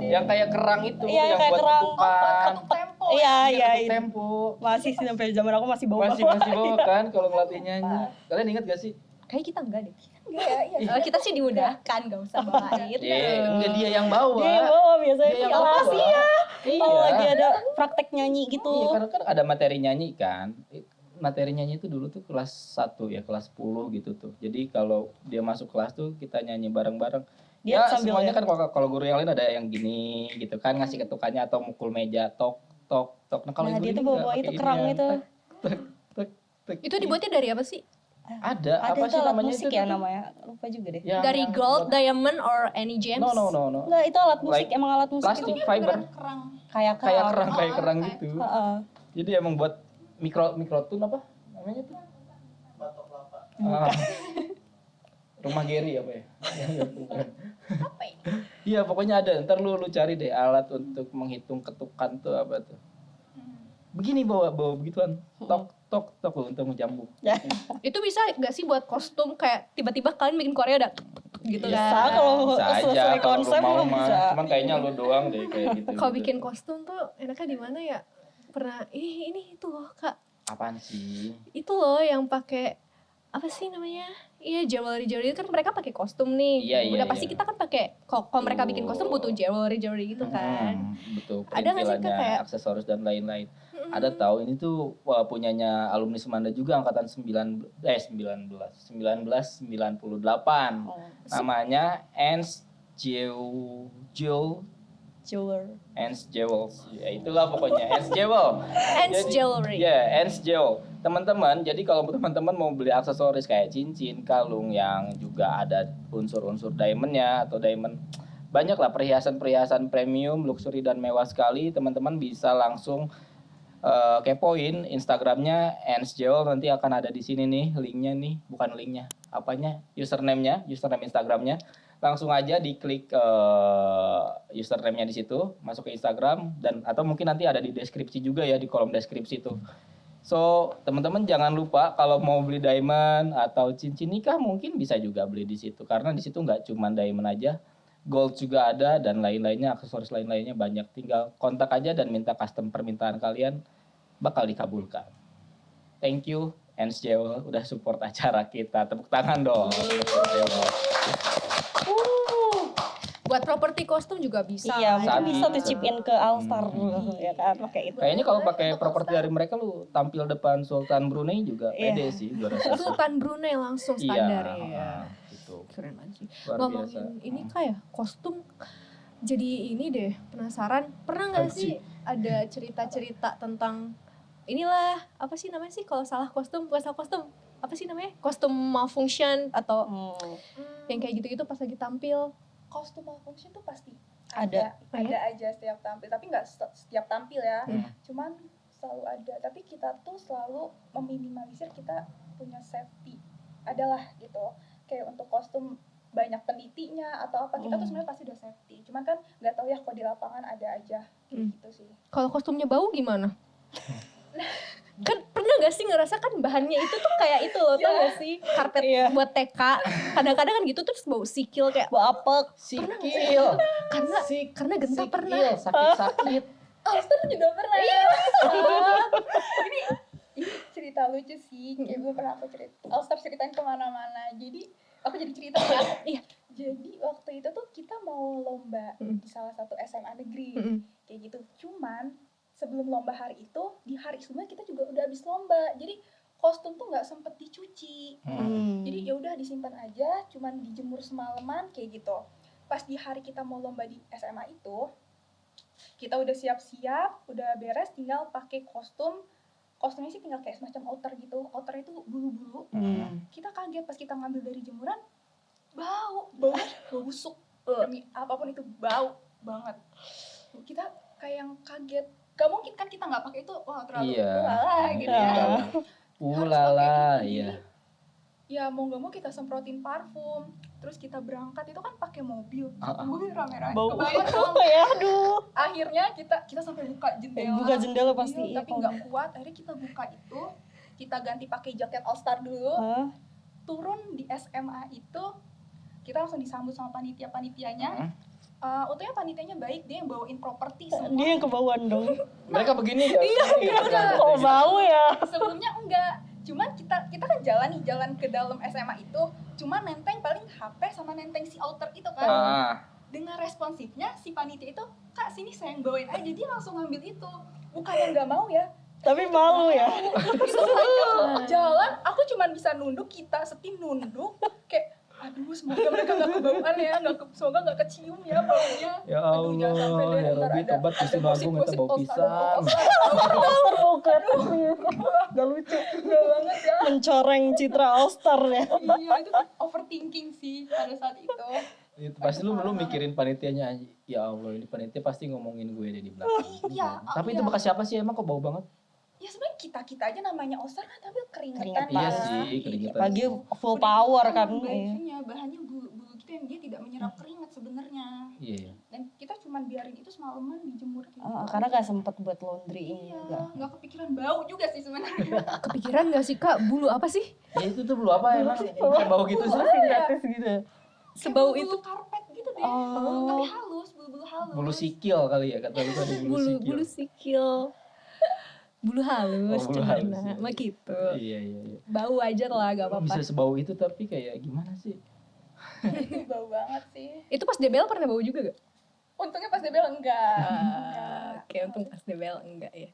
yang kayak kerang itu, Iya, yang kayak buat kerang. ketukan. Ketuk tempo. Iya, iya. Ketuk itu. tempo. Masih sih sampai zaman aku masih bawa. Masih bawa kan kalau ngelatih nyanyi. Kalian ingat gak sih? Kayak kita enggak deh. Enggak ya, iya. Kita sih dimudahkan, gak usah bawain. Enggak dia yang bawa. Dia yang bawa biasanya Dia yang kelas bawa. ya. Iya. Kalau lagi ada praktek nyanyi gitu. Iya, karena kan ada materi nyanyi kan. Materi nyanyi itu dulu tuh kelas 1 ya, kelas 10 gitu tuh. Jadi kalau dia masuk kelas tuh kita nyanyi bareng-bareng. Dia Ya sambil semuanya ya. kan kalau guru yang lain ada yang gini gitu kan, ngasih ketukannya atau mukul meja tok tok tok. Nah kalau Nah, ibu dia ini tuh bawa nggak itu pakai kerang inian. itu. Tek, tek, tek. Itu dibuatnya dari apa sih? Ada Ada apa itu sih alat namanya musik itu ya tuh? namanya. Lupa juga deh. Dari Yang gold, buat- diamond, or any gems? No. Enggak, itu alat musik, Like emang alat musik plastic itu. fiber. Beneran kerang. Kayak Kayak kerang. kerang kayak- gitu. Heeh. Jadi emang buat mikrotun apa namanya tuh? Ah. Rumah Geri apa ya? Bukan. Apa ini? Iya pokoknya ada. Ntar lu cari deh alat untuk menghitung ketukan tuh apa tuh. Begini bawa begituan. Tok tok tok untuk menjambuk. Itu bisa gak sih buat kostum kayak tiba-tiba kalian bikin Korea udah gitu Bisa kan? kalau Bisa aja sesuai kalau konsep lu mau mah mah. bisa. Cuman kayaknya lu doang deh kayak gitu. Kalau bikin kostum tuh enaknya di mana ya? Pernah ini itu loh Kak. apaan sih? Itu loh yang pakai apa sih namanya? Iya, jewelry itu kan mereka pakai kostum nih. Iya, iya, Udah pasti iya. kita kan pakai kalau mereka bikin kostum butuh jewelry gitu kan. Betul. Ada nggak sih, Kak, Perintilannya, kayak- aksesoris dan lain-lain. Ada tahu ini tuh wah, punyanya alumni Semanda juga angkatan 1998. Oh, Namanya Ens jeweler. Ens Jewels. Ya itulah pokoknya Ens Jewel. Ants Jadi- jewelry. Ya, Ens Jewel. Teman-teman, jadi kalau teman-teman mau beli aksesoris kayak cincin, kalung yang juga ada unsur-unsur diamondnya atau diamond, banyak lah perhiasan-perhiasan premium, luxury dan mewah sekali. Teman-teman bisa langsung kepoin Instagramnya Ens Jewel, nanti akan ada di sini nih linknya nih, bukan linknya, apanya, username Instagramnya. Langsung aja diklik username-nya di situ, masuk ke Instagram dan atau mungkin nanti ada di deskripsi juga ya, di kolom deskripsi itu. So, teman-teman jangan lupa kalau mau beli diamond atau cincin nikah mungkin bisa juga beli di situ karena di situ nggak cuma diamond aja, gold juga ada dan lain-lainnya, aksesoris lain-lainnya banyak. Tinggal kontak aja dan minta custom permintaan kalian, bakal dikabulkan. Thank you Ens Jewel udah support acara kita. Tepuk tangan dong. Buat properti kostum juga bisa. Iya, Saat mungkin bisa tuh bisa. chip in ke All Star ya kan, pakai itu. Kayaknya kalau pakai properti dari mereka lu tampil depan Sultan Brunei juga pede sih gua rasa. Sultan Brunei langsung Iya, standar ya. gitu. Keren banget sih. Luar biasa. Ngomongin ini kayak kostum, jadi ini deh penasaran. Pernah nggak Apa sih ada cerita-cerita tentang inilah apa sih namanya sih kalau salah kostum, bukan salah kostum, apa sih namanya, kostum malfunction atau yang kayak gitu-gitu pas lagi tampil. Kostum malfunction tuh pasti Ada. Ada aja setiap tampil, tapi nggak setiap tampil ya. Hmm. Cuman selalu ada, tapi kita tuh selalu meminimalisir, kita punya safety adalah gitu. Kayak untuk kostum banyak penitinya atau apa, kita tuh sebenarnya pasti udah safety. Cuman kan nggak tahu ya kalau di lapangan ada aja gitu sih. Kalau kostumnya bau gimana? Kan pernah gak sih ngerasa kan bahannya itu tuh kayak itu loh, tau gak sih? Karpet buat TK, kadang-kadang kan gitu terus bau sikil kayak Bu apek. Sikil. karena genta pernah. Sakit-sakit. Alster juga pernah. Ini cerita lucu sih, kayak belum pernah aku cerita. Alster ceritain kemana-mana. Jadi aku jadi cerita ya. Iya. Jadi waktu itu tuh kita mau lomba di salah satu SMA negeri, kayak gitu. Cuman sebelum lomba hari itu, di hari sebelumnya kita juga udah habis lomba. Jadi kostum tuh nggak sempet dicuci. Jadi ya udah disimpan aja, cuman dijemur semalaman kayak gitu. Pas di hari kita mau lomba di SMA itu, kita udah siap-siap, udah beres, tinggal pakai kostum. Kostumnya sih tinggal kayak semacam outer gitu. Outer itu bulu-bulu. Kita kaget pas kita ngambil dari jemuran, bau busuk. Demi apapun itu bau banget. Kita kayak yang kaget. Gak mungkin kan kita nggak pakai itu, wah terlalu ulala gitu ya. Ulala, iya. Ya mau nggak mau kita semprotin parfum. Terus kita berangkat itu kan pakai mobil, mobil rame-rame. Bau. Kebayang dong. Ya aduh. Akhirnya kita sampai buka jendela. Buka jendela pasti. Iya, tapi nggak kuat. Akhirnya kita buka itu, kita ganti pakai jaket All Star dulu. Turun di SMA itu, kita langsung disambut sama panitia-panitianya. Untungnya panitianya baik, dia yang bawain properti semua. Dia yang kebauan dong. Mereka begini ya. Iya. Kok bau ya? Sebelumnya enggak. Cuman kita kan jalan ke dalam SMA itu, cuma nenteng paling HP sama nenteng si outer itu kan. Dengan responsifnya si panitia itu, "Kak, sini saya yang bawain aja." Dia langsung ngambil itu. Bukan yang enggak mau ya. Tapi malu ya. Itu panjang jalan, aku cuma bisa nunduk, kita setim nunduk kayak aduh semoga mereka gak kebauan ya, semoga gak kecium ya baunya. Ya Aduh, jangan sampai Allah, deh, ya ntar Robi ada tobat Gusti Agung minta bau pisang. Terbuka. Gak lucu. Gak banget ya. Mencoreng citra All Star ya. Iya, itu overthinking sih pada saat itu. Itu pasti lu mikirin panitianya, ya Allah ini panitia pasti ngomongin gue deh di belakang. Iya, Tapi itu iya. bekas siapa sih emang kok bau banget? Ya sebenarnya kita aja namanya All Star kan, tapi keringetan. Iya sih, keringetan. Pagi full power kan. Bajunya, bahannya bulu-bulu gitu yang dia tidak menyerap keringat sebenarnya. Iya. Dan kita cuma biarin itu semalaman dijemur gitu. Karena gak sempet buat laundry ini juga. Iya, nggak kepikiran bau juga sih sebenarnya. Kepikiran gak sih Kak, bulu apa sih? Ya itu tuh bulu apa emang? Kayak bau gitu sih. Sintetis gitu. Sebau Kayak itu. bulu karpet gitu deh. Oh. Tapi halus, bulu-bulu halus. Bulu sikil kali ya, kata lu tadi bulu sikil. Bulu sikil. Bulu halus, Oh, bulu halus, cemana, iya. mah gitu. Iya. Bau aja lah, gak Kok apa-apa. bisa sebau itu tapi kayak gimana sih? Bau banget sih. Itu pas DBL pernah bau juga gak? Untungnya pas dia bilang enggak. Oke, untung pas DBL enggak ya.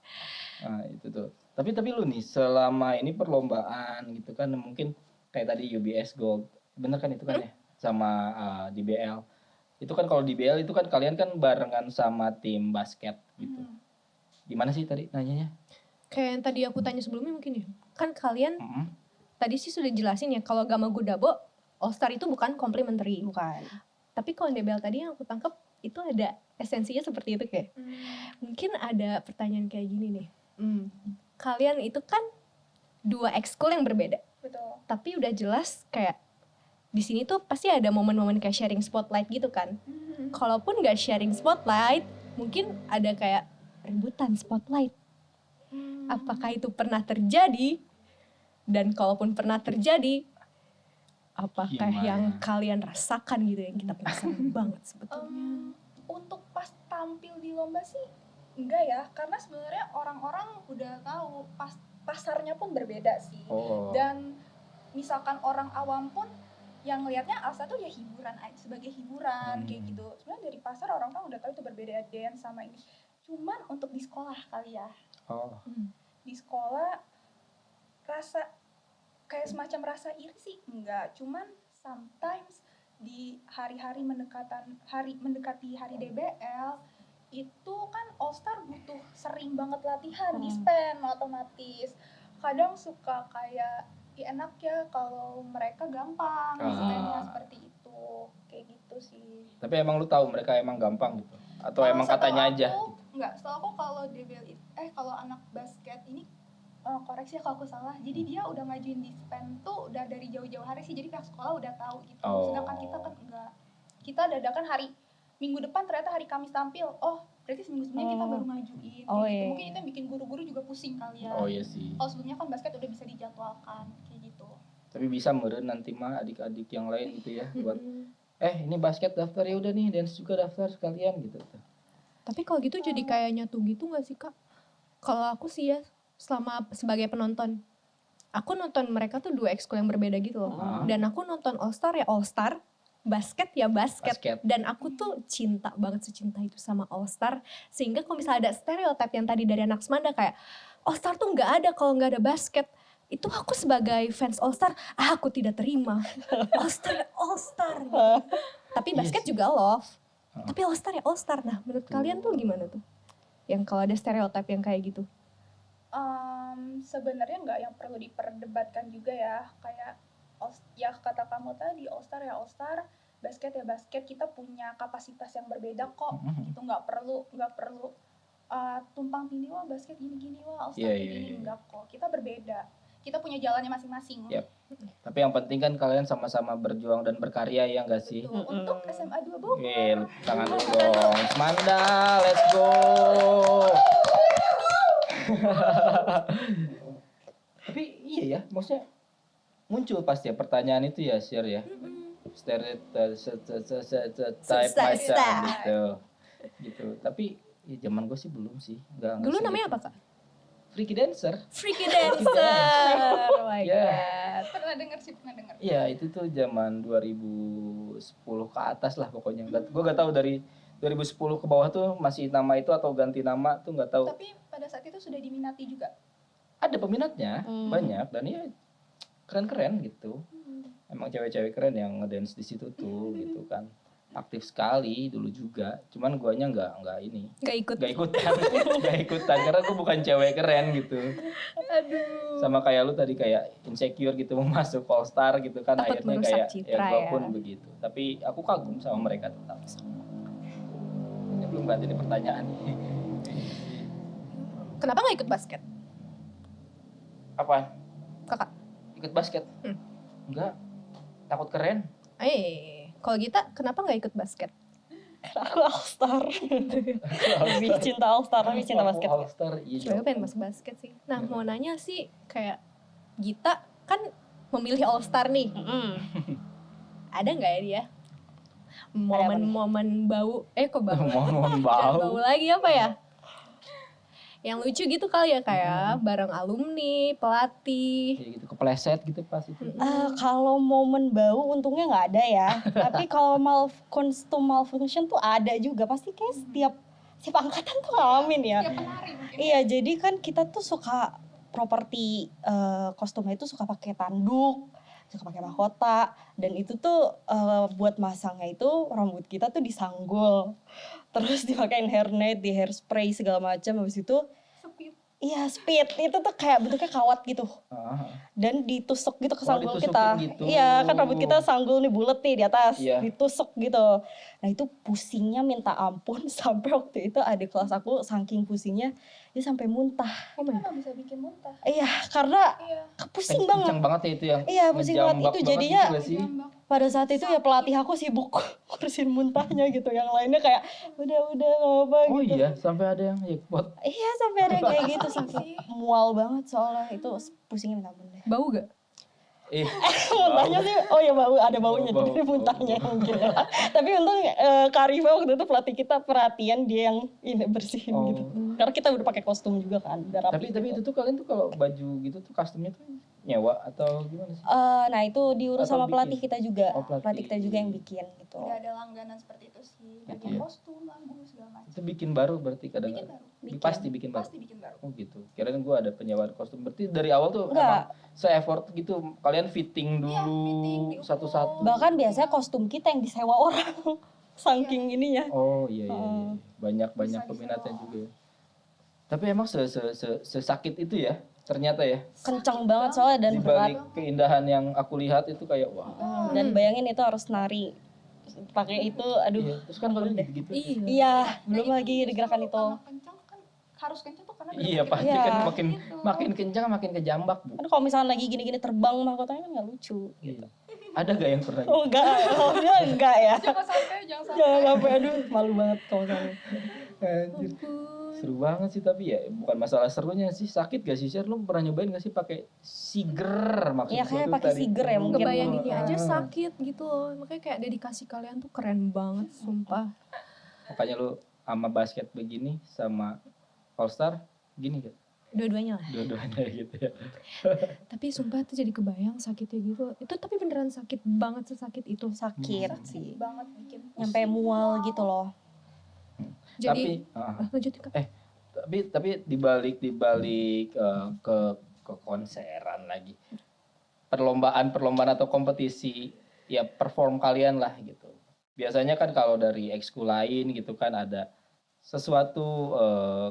Nah itu tuh. Tapi lu nih selama ini perlombaan gitu kan mungkin kayak tadi UBS Gold, bener kan itu kan ya? Sama DBL. Itu kan kalau DBL itu kan kalian kan barengan sama tim basket gitu. Gimana sih tadi nanyanya? Kayak yang tadi aku tanya sebelumnya mungkin ya. Kan kalian tadi sih sudah jelasin ya kalau Gama Godabo All Star itu bukan complimentary. Bukan. Tapi kalau DBL tadi yang aku tangkap itu ada esensinya seperti itu kayak. Mungkin ada pertanyaan kayak gini nih. Kalian itu kan dua ekskul yang berbeda. Betul. Tapi udah jelas kayak di sini tuh pasti ada momen-momen kayak sharing spotlight gitu kan. Kalaupun gak sharing spotlight, mungkin ada kayak rebutan spotlight. Apakah itu pernah terjadi? Dan kalaupun pernah terjadi, apakah Gimana? yang kalian rasakan gitu yang kita penasaran banget sebetulnya. Untuk pas tampil di lomba sih enggak ya, karena sebenarnya orang-orang udah tahu pasarnya pun berbeda sih. Dan misalkan orang awam pun yang ngelihatnya Alsa tuh ya hiburan aja, sebagai hiburan kayak gitu. Sebenarnya dari pasar orang-orang udah tahu itu berbeda dance sama ini. Cuman untuk di sekolah kali ya. Di sekolah rasa kayak semacam rasa iri sih enggak, cuman sometimes di hari-hari mendekati hari DBL itu kan All Star butuh sering banget latihan, di spend otomatis. Kadang suka kayak lebih enak ya kalau mereka gampang stand-nya seperti itu, kayak gitu sih. Tapi emang lu tahu mereka emang gampang gitu? Atau Kalau emang setahu katanya aku, aja? Enggak, setahu aku kalau kalau anak basket ini koreksi ya kalau aku salah. Jadi dia udah ngajuin dispen tuh udah dari jauh-jauh hari sih. Jadi pihak sekolah udah tahu gitu. Sedangkan kita kan enggak. Kita dadakan hari minggu depan ternyata hari Kamis tampil. Oh, berarti seminggu sebelumnya kita baru ngajuin. Oh, gitu. iya. Mungkin itu yang bikin guru-guru juga pusing kali ya. Oh iya sih. Kalau sebelumnya kan basket udah bisa dijadwalkan kayak gitu. Tapi bisa meren nanti mah adik-adik yang lain gitu ya buat ini basket daftar, ya udah nih dance juga daftar sekalian gitu. Tapi kalau gitu jadi kayak nyatu gitu gak sih Kak? Kalau aku sih ya, selama sebagai penonton, aku nonton mereka tuh 2 ekskul yang berbeda gitu loh. Dan aku nonton All Star ya All Star, basket ya basket. Dan aku tuh cinta banget, secinta itu sama All Star. Sehingga kalau misalnya ada stereotip yang tadi dari anak Semanda kayak All Star tuh gak ada kalau gak ada basket. Itu aku sebagai fans All Star, aku tidak terima. All Star gitu. Tapi basket juga love. Tapi All Star ya All Star. Nah menurut kalian tuh gimana tuh? Yang kalau ada stereotip yang kayak gitu. Sebenarnya nggak yang perlu diperdebatkan juga ya. Kayak ya kata kamu tadi All Star ya All Star, basket ya basket. Kita punya kapasitas yang berbeda kok. Gitu nggak perlu tumpang tindih wah basket gini-gini wah All Star gini enggak kok. Kita berbeda. Kita punya jalannya masing-masing. Yep. Tapi yang penting kan kalian sama-sama berjuang dan berkarya ya nggak sih? Betul. Untuk SMA 2 Bogor. Tangan dulu dong. Semanda, let's go. Tapi iya ya, maksudnya muncul pasti ya pertanyaan itu ya, share ya. Stereotype macam gitu. Tapi ya zaman gue sih belum sih. Dulu namanya apa Kak? Freaky Dancer. Freaky Dancer. Oh my god. Pernah dengar. Iya, itu tuh zaman 2010 ke atas lah pokoknya. Gue gak tahu dari 2010 ke bawah tuh masih nama itu atau ganti nama tuh gak tahu. Tapi pada saat itu sudah diminati juga. Ada peminatnya banyak dan ya keren-keren gitu. Emang cewek-cewek keren yang ngedance di situ tuh gitu kan. Aktif sekali dulu juga, cuman guanya nggak ikutan karena gue bukan cewek keren gitu. Aduh. Sama kayak lu tadi kayak insecure gitu mau masuk All Star gitu kan. Takut akhirnya merusak kayak citra gue ya. pun begitu. Tapi aku kagum sama mereka tetap. Ini belum ganti di pertanyaan. Kenapa nggak ikut basket? Apaan? Kakak? Ikut basket? Enggak, takut keren. Kalau kita kenapa nggak ikut basket? Aku All Star. Lebih cinta All Star, lebih cinta basket. All Star, iya. Gue pengen masuk basket sih. Nah mau nanya sih kayak Gita kan memilih All Star nih. Ada nggak ya dia? Momen-momen bau. Kok bau? Momen Jangan bau. bau lagi apa ya? Yang lucu gitu kali ya kayak bareng alumni, pelatih. Kayak gitu kepleset gitu pas itu. Kalau momen bau untungnya nggak ada ya. Tapi kalau kostum malfunction tuh ada juga. Pasti kayak setiap angkatan tuh ngalamin ya. Setiap penari mungkin. Iya, jadi kan kita tuh suka properti kostumnya itu suka pakai tanduk, suka pakai mahkota, dan itu tuh buat masangnya itu rambut kita tuh disanggul. Terus dipakein hairnet, di hairspray segala macam, habis itu Speed. iya speed, itu tuh kayak bentuknya kawat gitu. Dan ditusuk gitu ke sanggul kita. Gitu. Iya, kan rambut kita sanggul nih bulet nih di atas, ditusuk gitu. Nah itu pusingnya minta ampun sampai waktu itu adik kelas aku saking pusingnya dia sampai muntah. Emang bisa bikin muntah. Iya, karena pusing banget. Kencang banget ya itu yang. Iya, pusing banget itu jadinya. Gitu pada saat itu ya pelatih aku sibuk ngurusin muntahnya gitu. Yang lainnya kayak udah gak apa gitu. Oh iya, sampai ada yang jackpot. Iya, sampai ada yang kayak gitu. Sampai mual banget soalnya itu pusingnya minta ampun deh. Bau gak? Muntahnya sih, oh ya bau, ada baunya dari muntahnya mungkin ya. Tapi untung Karima waktu itu pelatih kita perhatian dia yang ini bersihin gitu. Karena kita udah pakai kostum juga kan, udah rapi. Tapi itu tuh kalian tuh kalau baju gitu tuh kostumnya tuh nyewa atau gimana sih? Nah itu diurus Atau sama pelatih kita juga, pelatih kita juga yang bikin gitu. Gak ada langganan seperti itu sih. Bagian kostum, lagu segala macam. Itu bikin baru berarti kadang. Bikin baru. Pasti bikin baru. Pasti bikin baru. Oh gitu. Kirain gue ada penyewaan kostum. Berarti dari awal tuh enggak, emang se-effort gitu. Kalian fitting dulu fitting, satu-satu. bahkan biasanya kostum kita yang disewa orang. Saking ininya. Oh iya. Banyak Bisa peminatnya disewa. juga. Tapi emang sesakit itu ya ternyata ya. Kencang banget soalnya dan Di berat. balik keindahan yang aku lihat itu kayak wah. Dan bayangin itu harus nari pakai itu, aduh. Iya, terus kan kalau gitu. Iya, belum Nah, lagi di gerakan itu. Karena kencang kan harus kencang tuh karena Iya, pasti Iya. kan makin Gitu. makin kencang makin kejambak, Bu. Kan kalau misalnya lagi gini-gini terbang mahkotanya kan nggak lucu. Iya. Ada gak yang pernah? Oh enggak, alhamdulillah enggak ya. jangan sampai Jangan sampai, aduh malu banget kalau misalnya. Anjir. Seru banget sih, tapi ya bukan masalah serunya sih, sakit gak sih Sher? Lu pernah nyobain gak sih pakai siger maksud Iya, gua kayak tuh pakai tadi? siger ya mungkin. Ngebayanginnya aja Ah. sakit gitu loh. Makanya kayak dedikasi kalian tuh keren banget, sumpah. Makanya lu sama basket begini sama All Star gini kan? Dua-duanya lah. Dua-duanya gitu ya. Tapi sumpah tuh jadi kebayang sakitnya gitu. Itu tapi beneran sakit banget, sesakit itu. Sakit sih. banget bikin Nyampe mual gitu loh. Jadi lanjut Kak. Tapi dibalik ke konseran lagi, perlombaan atau kompetisi ya perform kalian lah gitu. Biasanya kan kalau dari ekskul lain gitu kan ada sesuatu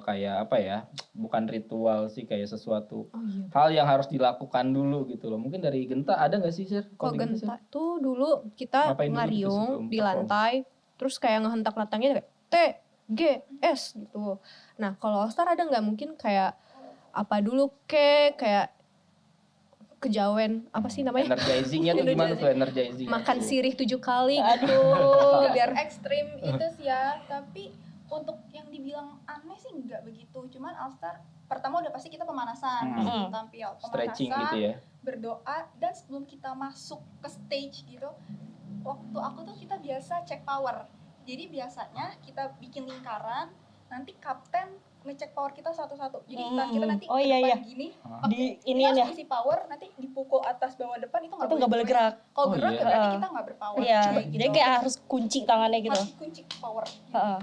kayak apa ya, bukan ritual sih, kayak sesuatu Oh iya. hal yang harus dilakukan dulu gitu loh. Mungkin dari Genta ada nggak sih Sir? Kalau di Genta, Sir? Genta tuh dulu kita Ngapain dulu gitu ngariung sebelum di perform? lantai, terus kayak ngehentak latangnya kayak T, G, S gitu. Nah kalau All Star ada nggak mungkin kayak apa dulu kayak kejawen apa sih namanya? Energizingnya tuh gimana tuh energizing? Makan sirih 7 kali gitu biar biar ekstrim itu sih ya, tapi untuk yang dibilang aneh sih nggak begitu. Cuman All Star pertama udah pasti kita pemanasan, sebelum tampil Stretching gitu ya. berdoa, dan sebelum kita masuk ke stage gitu, waktu aku tuh kita biasa cek power. Jadi biasanya kita bikin lingkaran, nanti kapten ngecek power kita satu-satu. Jadi kita nanti Oh, ke iya, depan iya. gini, Di ini inian ya. harus isi power, nanti dipukul atas bawah depan itu Itu nggak boleh gerak. Kalau Oh, gerak iya. ya berarti Heeh. kita nggak berpower. Iya, Kayak jadi gitu. kayak harus kunci tangannya gitu. harus kunci power. Heeh.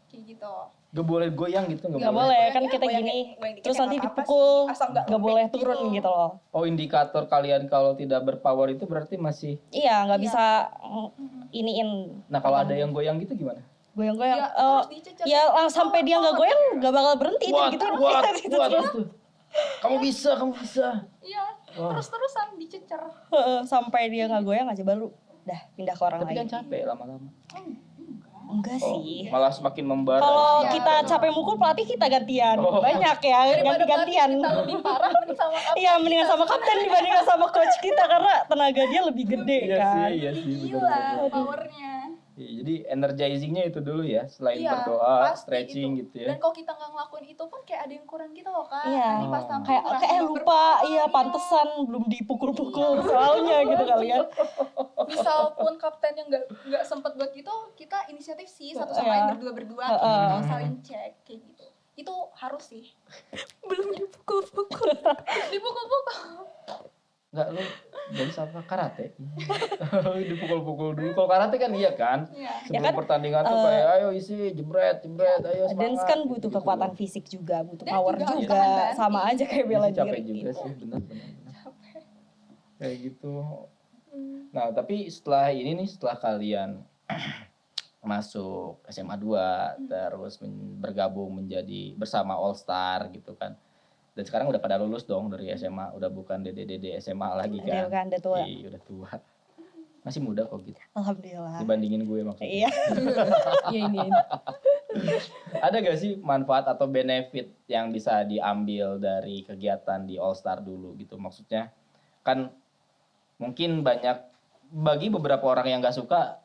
Kayak gitu. Gak boleh goyang gitu, Nggak boleh kan Goyangnya kita goyang gini. goyang dikit Terus ya nanti nggak apa-apa dipukul, sih, asal nggak robek boleh turun gitu loh. Oh, indikator kalian kalau tidak berpower itu berarti masih. Iya, nggak Iya. bisa iniin Nah, kalau ada yang goyang gitu gimana? goyang-goyang. Ya, terus dicecer. Ya sampai dia nggak goyang nggak bakal berhenti Kuat, gitu. kuat, Gitu kuat terus. itu. Kamu bisa. Iya, Wah. terus-terusan dicecer. Heeh, sampai dia nggak goyang aja baru dah pindah ke orang Tapi lain. kan capek lama-lama. Enggak Oh, sih. malah semakin membara. Kalau Iya. kita capek mukul pelatih kita gantian. Oh. Banyak ya, Daripada ganti-gantian. pelatih kita lebih parah, mending sama kapten. Iya, mendingan sama kapten dibandingkan sama coach kita karena tenaga dia lebih gede Iya kan. sih, iya sih. Gila benar-benar. powernya. Iya, jadi energizingnya itu dulu ya, selain Iya, berdoa, pasti stretching itu. gitu ya. Dan kalau kita nggak ngelakuin itu pun kayak ada yang kurang gitu loh kan. Iya. Nanti pas tampil Kayak ngerasa kayak nggak lupa, berpower, iya pantesan belum dipukul-pukul Iya. soalnya gitu kali ya. Misal pun kaptennya nggak sempet buat gitu, kita inisiatif sih satu sama Iya. lain berdua-berdua, Heeh. gitu, saling cek kayak gitu. Itu harus sih. belum dipukul-pukul. Dipukul-pukul. Enggak, lu dance apa karate? Dipukul-pukul dulu. Kalau karate kan iya kan? Iya. Sebelum kan, pertandingan tuh kayak ayo isi jebret, ayo semangat. Dance kan butuh gitu. kekuatan fisik juga, butuh Dan power juga harus juga, tahan banting. sama aja kayak Iya bela sih, capek diri. juga gitu. sih, benar. Kayak gitu. Nah, tapi setelah ini nih, setelah kalian masuk SMA 2, terus bergabung menjadi bersama All Star gitu kan. Dan sekarang udah pada lulus dong dari SMA, udah bukan dede-dede SMA lagi Ada kan. kan, udah tua. Iya, udah tua. Masih muda kok gitu. Alhamdulillah. Dibandingin gue maksudnya. Iya. Ya ini. Ada gak sih manfaat atau benefit yang bisa diambil dari kegiatan di All Star dulu gitu? Maksudnya kan mungkin banyak, bagi beberapa orang yang gak suka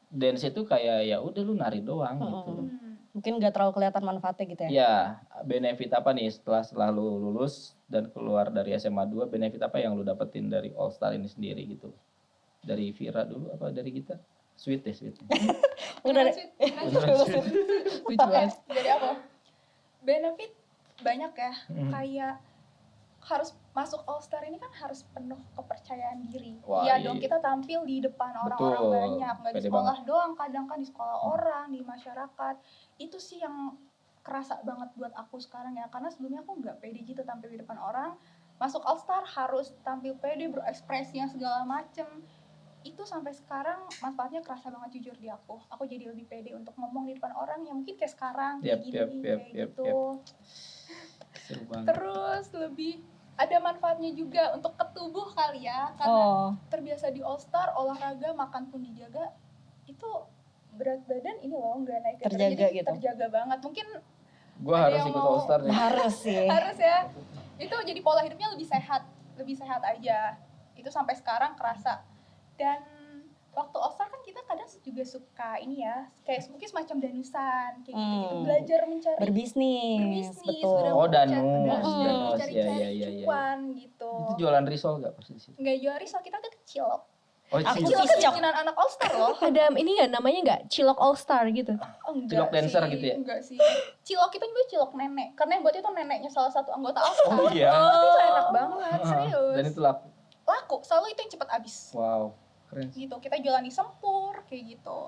dance itu kayak ya udah lu nari doang gitu. Mungkin nggak terlalu kelihatan manfaatnya gitu ya. Ya, benefit apa nih setelah lu lulus dan keluar dari SMA 2, benefit apa yang lu dapetin dari All Star ini sendiri gitu? Dari Vira dulu apa dari kita? Sweet deh, sweet. Udah deh. Lucu banget. Jadi apa? Benefit banyak ya. Kayak harus masuk All Star ini kan harus penuh kepercayaan diri. Wah, Iya iya. dong, kita tampil di depan orang-orang Betul. banyak, nggak di Pede sekolah doang, kadang kan di sekolah orang, di masyarakat. Itu sih yang kerasa banget buat aku sekarang ya, karena sebelumnya aku nggak pede gitu tampil di depan orang. Masuk All Star harus tampil pede, berekspresi yang segala macem. Itu sampai sekarang manfaatnya kerasa banget jujur di aku. Aku jadi lebih pede untuk ngomong di depan orang yang mungkin kayak sekarang, kayak Yap, gini, yap, kayak yap, gitu. Seru banget. Terus lebih ada manfaatnya juga untuk ke tubuh kali ya, karena terbiasa di All Star, olahraga, makan pun dijaga, itu berat badan ini loh nggak naik Terjaga jadi gitu. terjaga banget. Mungkin Gue ada harus yang ikut mau- All Star nih. Harus sih. harus ya, itu jadi pola hidupnya lebih sehat aja, itu sampai sekarang kerasa. Dan waktu All Star kan kita kadang juga suka ini ya, kayak mungkin semacam danusan kayak gitu, belajar mencari Berbisnis, betul. udah Oh, mencari- danus, mencari-cari ya. cuan gitu. Itu jualan risol gak pas di situ? Nggak jual risol, kita tuh kecil. Oh, Aku cilok. Kecil kan Piscok. bikinan anak All Star loh. Ada ini ya namanya nggak Cilok All Star gitu. Oh, enggak Cilok dancer sih, gitu ya? Enggak sih. Cilok itu juga cilok nenek, karena yang buat itu neneknya salah satu anggota All Star. Oh iya. Tapi itu enak banget, serius. Dan itu laku. Laku, selalu itu yang cepet habis. Wow, keren sih. Gitu, kita jualan di Sempur kayak gitu.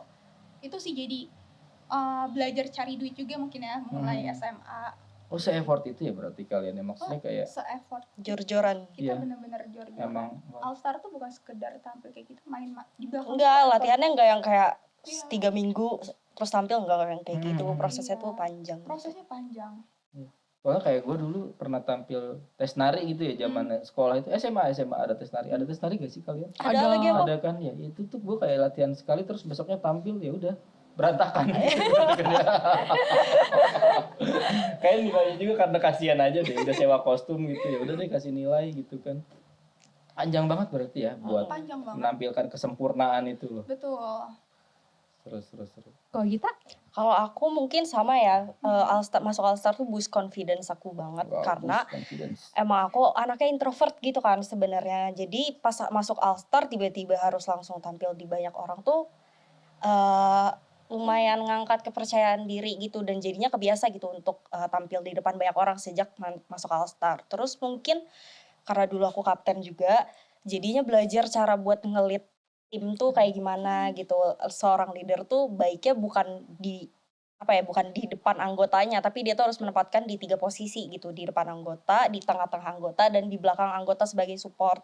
Itu sih jadi belajar cari duit juga mungkin ya, mulai SMA. Oh, se-effort itu ya berarti kalian ya, maksudnya kayak Se-effort Jor-joran. kita Iya. bener-bener jor-joran. emang All Star tuh bukan sekedar tampil kayak gitu, main di belakang. Enggak, latihannya enggak yang kayak Iya. 3 minggu terus tampil, enggak yang kayak gitu. Prosesnya Iya. tuh panjang. Prosesnya panjang. soalnya kayak gue dulu pernah tampil tes nari gitu ya zaman sekolah itu SMA ada tes nari. Ada tes nari gak sih kalian? Ada lagi apa? Ada kan ya. Itu tuh gue kayak latihan sekali terus besoknya tampil ya udah berantakan. Kayak nilainya juga karena kasihan aja deh udah sewa kostum gitu ya udah deh kasih nilai gitu kan. Panjang banget berarti ya buat Panjang banget. menampilkan kesempurnaan itu loh. Betul. Seru. Kalau kita Kalau aku mungkin sama ya, masuk All Star tuh boost confidence aku banget. Wow, Karena boost confidence. emang aku anaknya introvert gitu kan sebenarnya. Jadi pas masuk All Star tiba-tiba harus langsung tampil di banyak orang tuh lumayan ngangkat kepercayaan diri gitu. Dan jadinya kebiasa gitu untuk tampil di depan banyak orang sejak masuk All Star. Terus mungkin karena dulu aku kapten juga, jadinya belajar cara buat ngelit tim tuh kayak gimana gitu. Seorang leader tuh baiknya bukan di depan anggotanya, tapi dia tuh harus menempatkan di 3 posisi gitu, di depan anggota, di tengah-tengah anggota, dan di belakang anggota sebagai support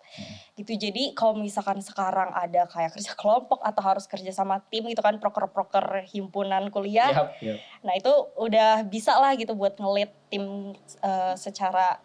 gitu. Jadi kalau misalkan sekarang ada kayak kerja kelompok atau harus kerja sama tim gitu kan, proker-proker himpunan kuliah, Yap. nah itu udah bisa lah gitu buat ngelit tim secara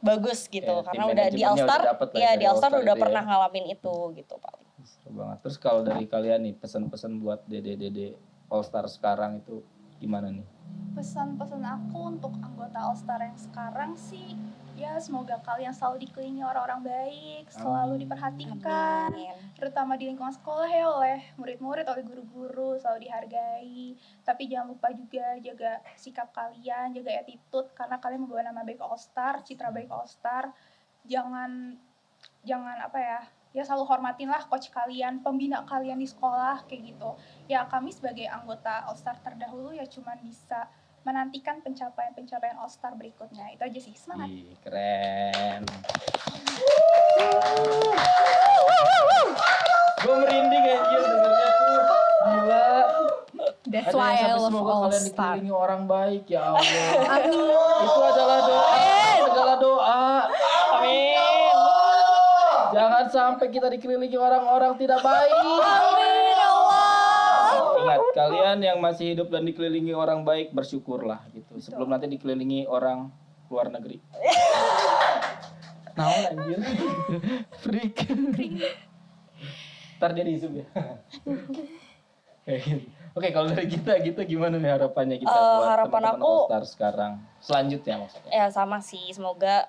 bagus gitu. Ya, karena tim udah di All manajemennya Star, udah dapet lah ya dari di All Star All-Star udah itu ya. pernah ngalamin itu gitu paling. Seru banget. Terus kalau dari kalian nih pesan-pesan buat dede-dede All Star sekarang itu gimana nih? Pesan-pesan aku untuk anggota All Star yang sekarang sih, ya semoga kalian selalu dikelilingi orang-orang baik, selalu diperhatikan, Amin. terutama di lingkungan sekolah ya, oleh murid-murid, oleh guru-guru, selalu dihargai. Tapi jangan lupa juga jaga sikap kalian, jaga attitude, karena kalian membawa nama baik All Star, citra baik All Star. Jangan apa ya selalu hormatin lah coach kalian, pembina kalian di sekolah kayak gitu. Ya kami sebagai anggota All Star terdahulu ya cuman bisa menantikan pencapaian All Star berikutnya. Itu aja sih, semangat. Ih, keren. Gue merinding anjir dengernya tuh. Gila. that's Ada why yang I sampai love semoga All kalian Star. dikelilingi orang baik ya Allah. Itu adalah doa. Segala doa. Amin. Jangan sampai kita dikelilingi orang-orang tidak baik. Amin ya Allah. Ingat, kalian yang masih hidup dan dikelilingi orang baik, bersyukurlah gitu. Sebelum nanti dikelilingi orang luar negeri. Naon anjir. Freak. Ntar dia di zoom ya. Oke, kalau dari kita gitu gimana nih harapannya kita buat harapan teman-teman aku- All Star sekarang? Selanjutnya maksudnya. Ya sama sih, semoga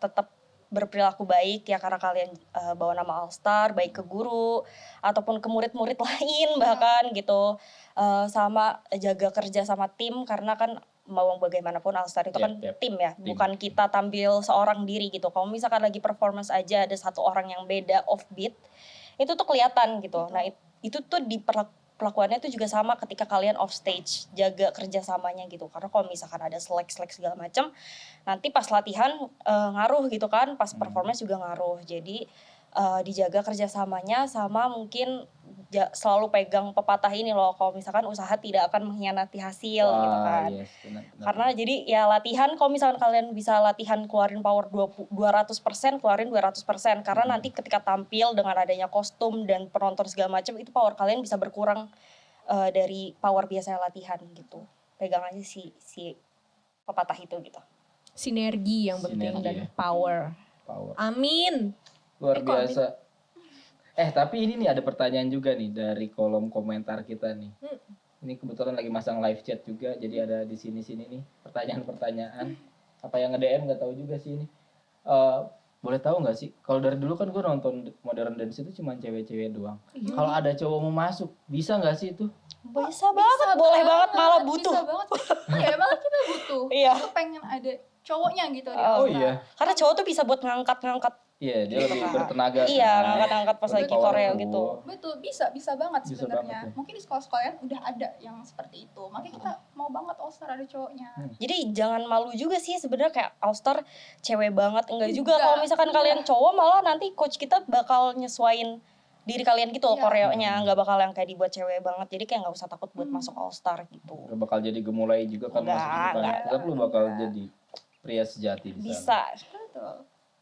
tetap berperilaku baik ya, karena kalian bawa nama All Star baik ke guru ataupun ke murid-murid lain bahkan gitu. Sama jaga kerja sama tim, karena kan mau bagaimanapun All Star itu kan Yap. tim ya, Tim. bukan kita tampil seorang diri gitu. Kalau misalkan lagi performance aja ada satu orang yang beda offbeat, itu tuh kelihatan gitu. Nah itu tuh di perlakuannya tuh juga sama ketika kalian off stage, jaga kerjasamanya gitu. Karena kalau misalkan ada slack segala macam, nanti pas latihan ngaruh gitu kan, pas performance juga ngaruh. Jadi dijaga kerjasamanya, sama mungkin selalu pegang pepatah ini loh, kalau misalkan usaha tidak akan mengkhianati hasil gitu kan. Yes, benar. Karena jadi ya latihan, kalau misalkan kalian bisa latihan keluarin power 200%, keluarin 200%. Karena nanti ketika tampil dengan adanya kostum dan penonton segala macam, itu power kalian bisa berkurang dari power biasanya latihan gitu. Pegang aja si pepatah itu gitu. sinergi yang penting Sinergi, dan ya. power. Amin. Luar kok biasa. Tapi ini nih ada pertanyaan juga nih dari kolom komentar kita nih. Ini kebetulan lagi masang live chat juga, jadi ada di sini nih pertanyaan-pertanyaan. Apa yang nge-DM nggak tahu juga sih ini. Boleh tahu nggak sih? Kalau dari dulu kan gue nonton modern dance itu cuma cewek-cewek doang. Kalau ada cowok mau masuk, bisa nggak sih itu? Bisa banget, boleh banget, malah butuh. Bisa banget. Iya, malah kita butuh. Iya. Kita pengen ada cowoknya gitu di Oh, All Star. iya. Karena cowok tuh bisa buat ngangkat-ngangkat. Iya, dia lebih bertenaga. Iya, kan. ngangkat-ngangkat pas lagi Berpower koreo tuh. gitu. Betul, bisa banget Bisa sebenarnya. banget ya. Mungkin di sekolah-sekolah yang udah ada yang seperti itu. Makanya kita mau banget All Star ada cowoknya. Jadi jangan malu juga sih sebenarnya kayak All Star cewek banget. Enggak juga Enggak. kalau misalkan kalian cowok malah nanti coach kita bakal nyesuain diri kalian gitu loh Iya. koreonya. Enggak bakal yang kayak dibuat cewek banget. Jadi kayak enggak usah takut buat masuk All Star gitu. Lu bakal jadi gemulai juga kan Enggak, masuk ke depan. enggak. Tetap lu bakal jadi pria sejati di sana. Bisa. Betul.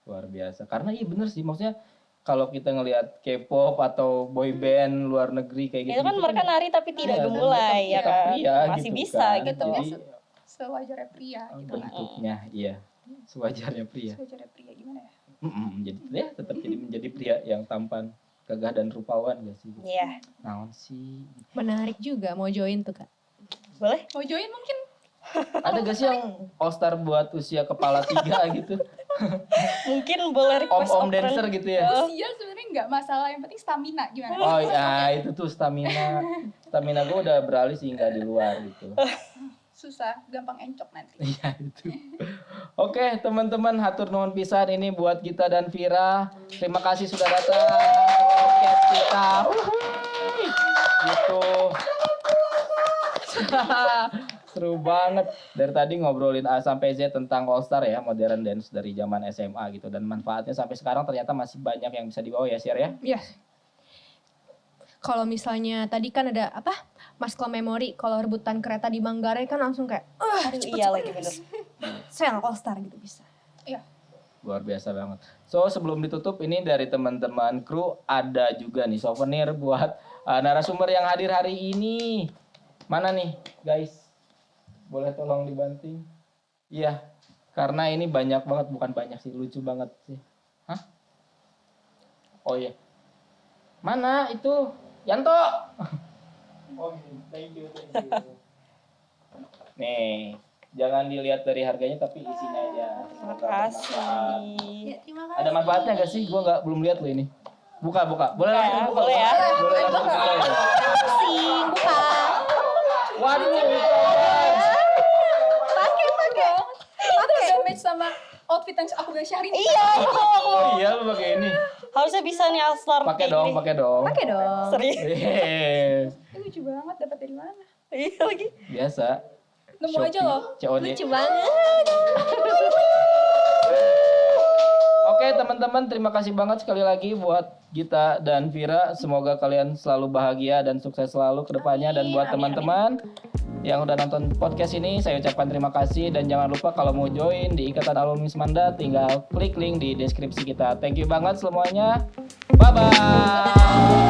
Luar biasa. Karena iya bener sih, maksudnya kalau kita ngelihat K-pop atau boy band luar negeri kayak gitu. Itu kan mereka nari tapi tidak iya, dan gemulai mereka ya kan. pria Masih gitu bisa kan. gitu. Jadi Sewajarnya pria gitu kan. bentuknya iya sewajarnya pria. Sewajarnya pria gimana ya? Jadi ya tetap jadi menjadi pria yang tampan, gagah dan rupawan gak sih? Iya. Naon sih? Menarik juga, mau join tuh Kak. Boleh? Mau join mungkin? Ada gak sih yang All Star buat usia kepala 3 gitu? Mungkin boleh request Om-om operan. dancer gitu ya? Usia sebenarnya nggak masalah, yang penting stamina gimana? Oh ya itu tuh stamina. Stamina gue udah beralih sih nggak di luar gitu. Susah, gampang encok nanti. Iya itu. Oke teman-teman, hatur nuhun pisan ini buat Gita dan Vira. Terima kasih sudah datang ke podcast kita. Wuhui. Gitu. Seru banget. Dari tadi ngobrolin A sampai Z tentang All Star ya, modern dance dari zaman SMA gitu, dan manfaatnya sampai sekarang ternyata masih banyak yang bisa dibawa ya, Share ya. Iya. Kalau misalnya tadi kan ada apa? Maskel Memory, kalau rebutan kereta di Manggarai kan langsung kayak Aduh, iya lagi bener. sel All Star gitu bisa. Iya. Luar biasa banget. So sebelum ditutup ini dari teman-teman kru ada juga nih souvenir buat narasumber yang hadir hari ini. Mana nih guys? Boleh tolong dibanting? Iya, karena ini banyak banget, bukan banyak sih, lucu banget sih. Hah? Oh iya. Mana itu? Yanto! Oh thank you. Nih, jangan dilihat dari harganya tapi isinya aja. Terima Semoga bermanfaat. kasih. Ya, terima kasih. Ada manfaatnya gak sih? Gua belum lihat lo ini. Buka. Boleh Buka ya, langsung buka. boleh ya. Boleh langsung buka ya. Pusing, buka. Waduh, Itu udah match sama outfit yang aku gak Syahrini. Iya, itu aku. oh iya lu pakai ini. Harusnya bisa nih All Star. Pakai kayak dong, gini. pakai dong. Pakai dong. Serius. Hehehe. Ini lucu banget, dapat dari mana? Iya lagi. Biasa. Nemu aja loh. COD. Lucu banget. Oke teman-teman, terima kasih banget sekali lagi buat Gita dan Vira. Semoga kalian selalu bahagia dan sukses selalu ke depannya. Dan buat teman-teman yang udah nonton podcast ini, saya ucapkan terima kasih. Dan jangan lupa kalau mau join di Ikatan Alumni Semanda, tinggal klik link di deskripsi kita. Thank you banget semuanya. Bye-bye.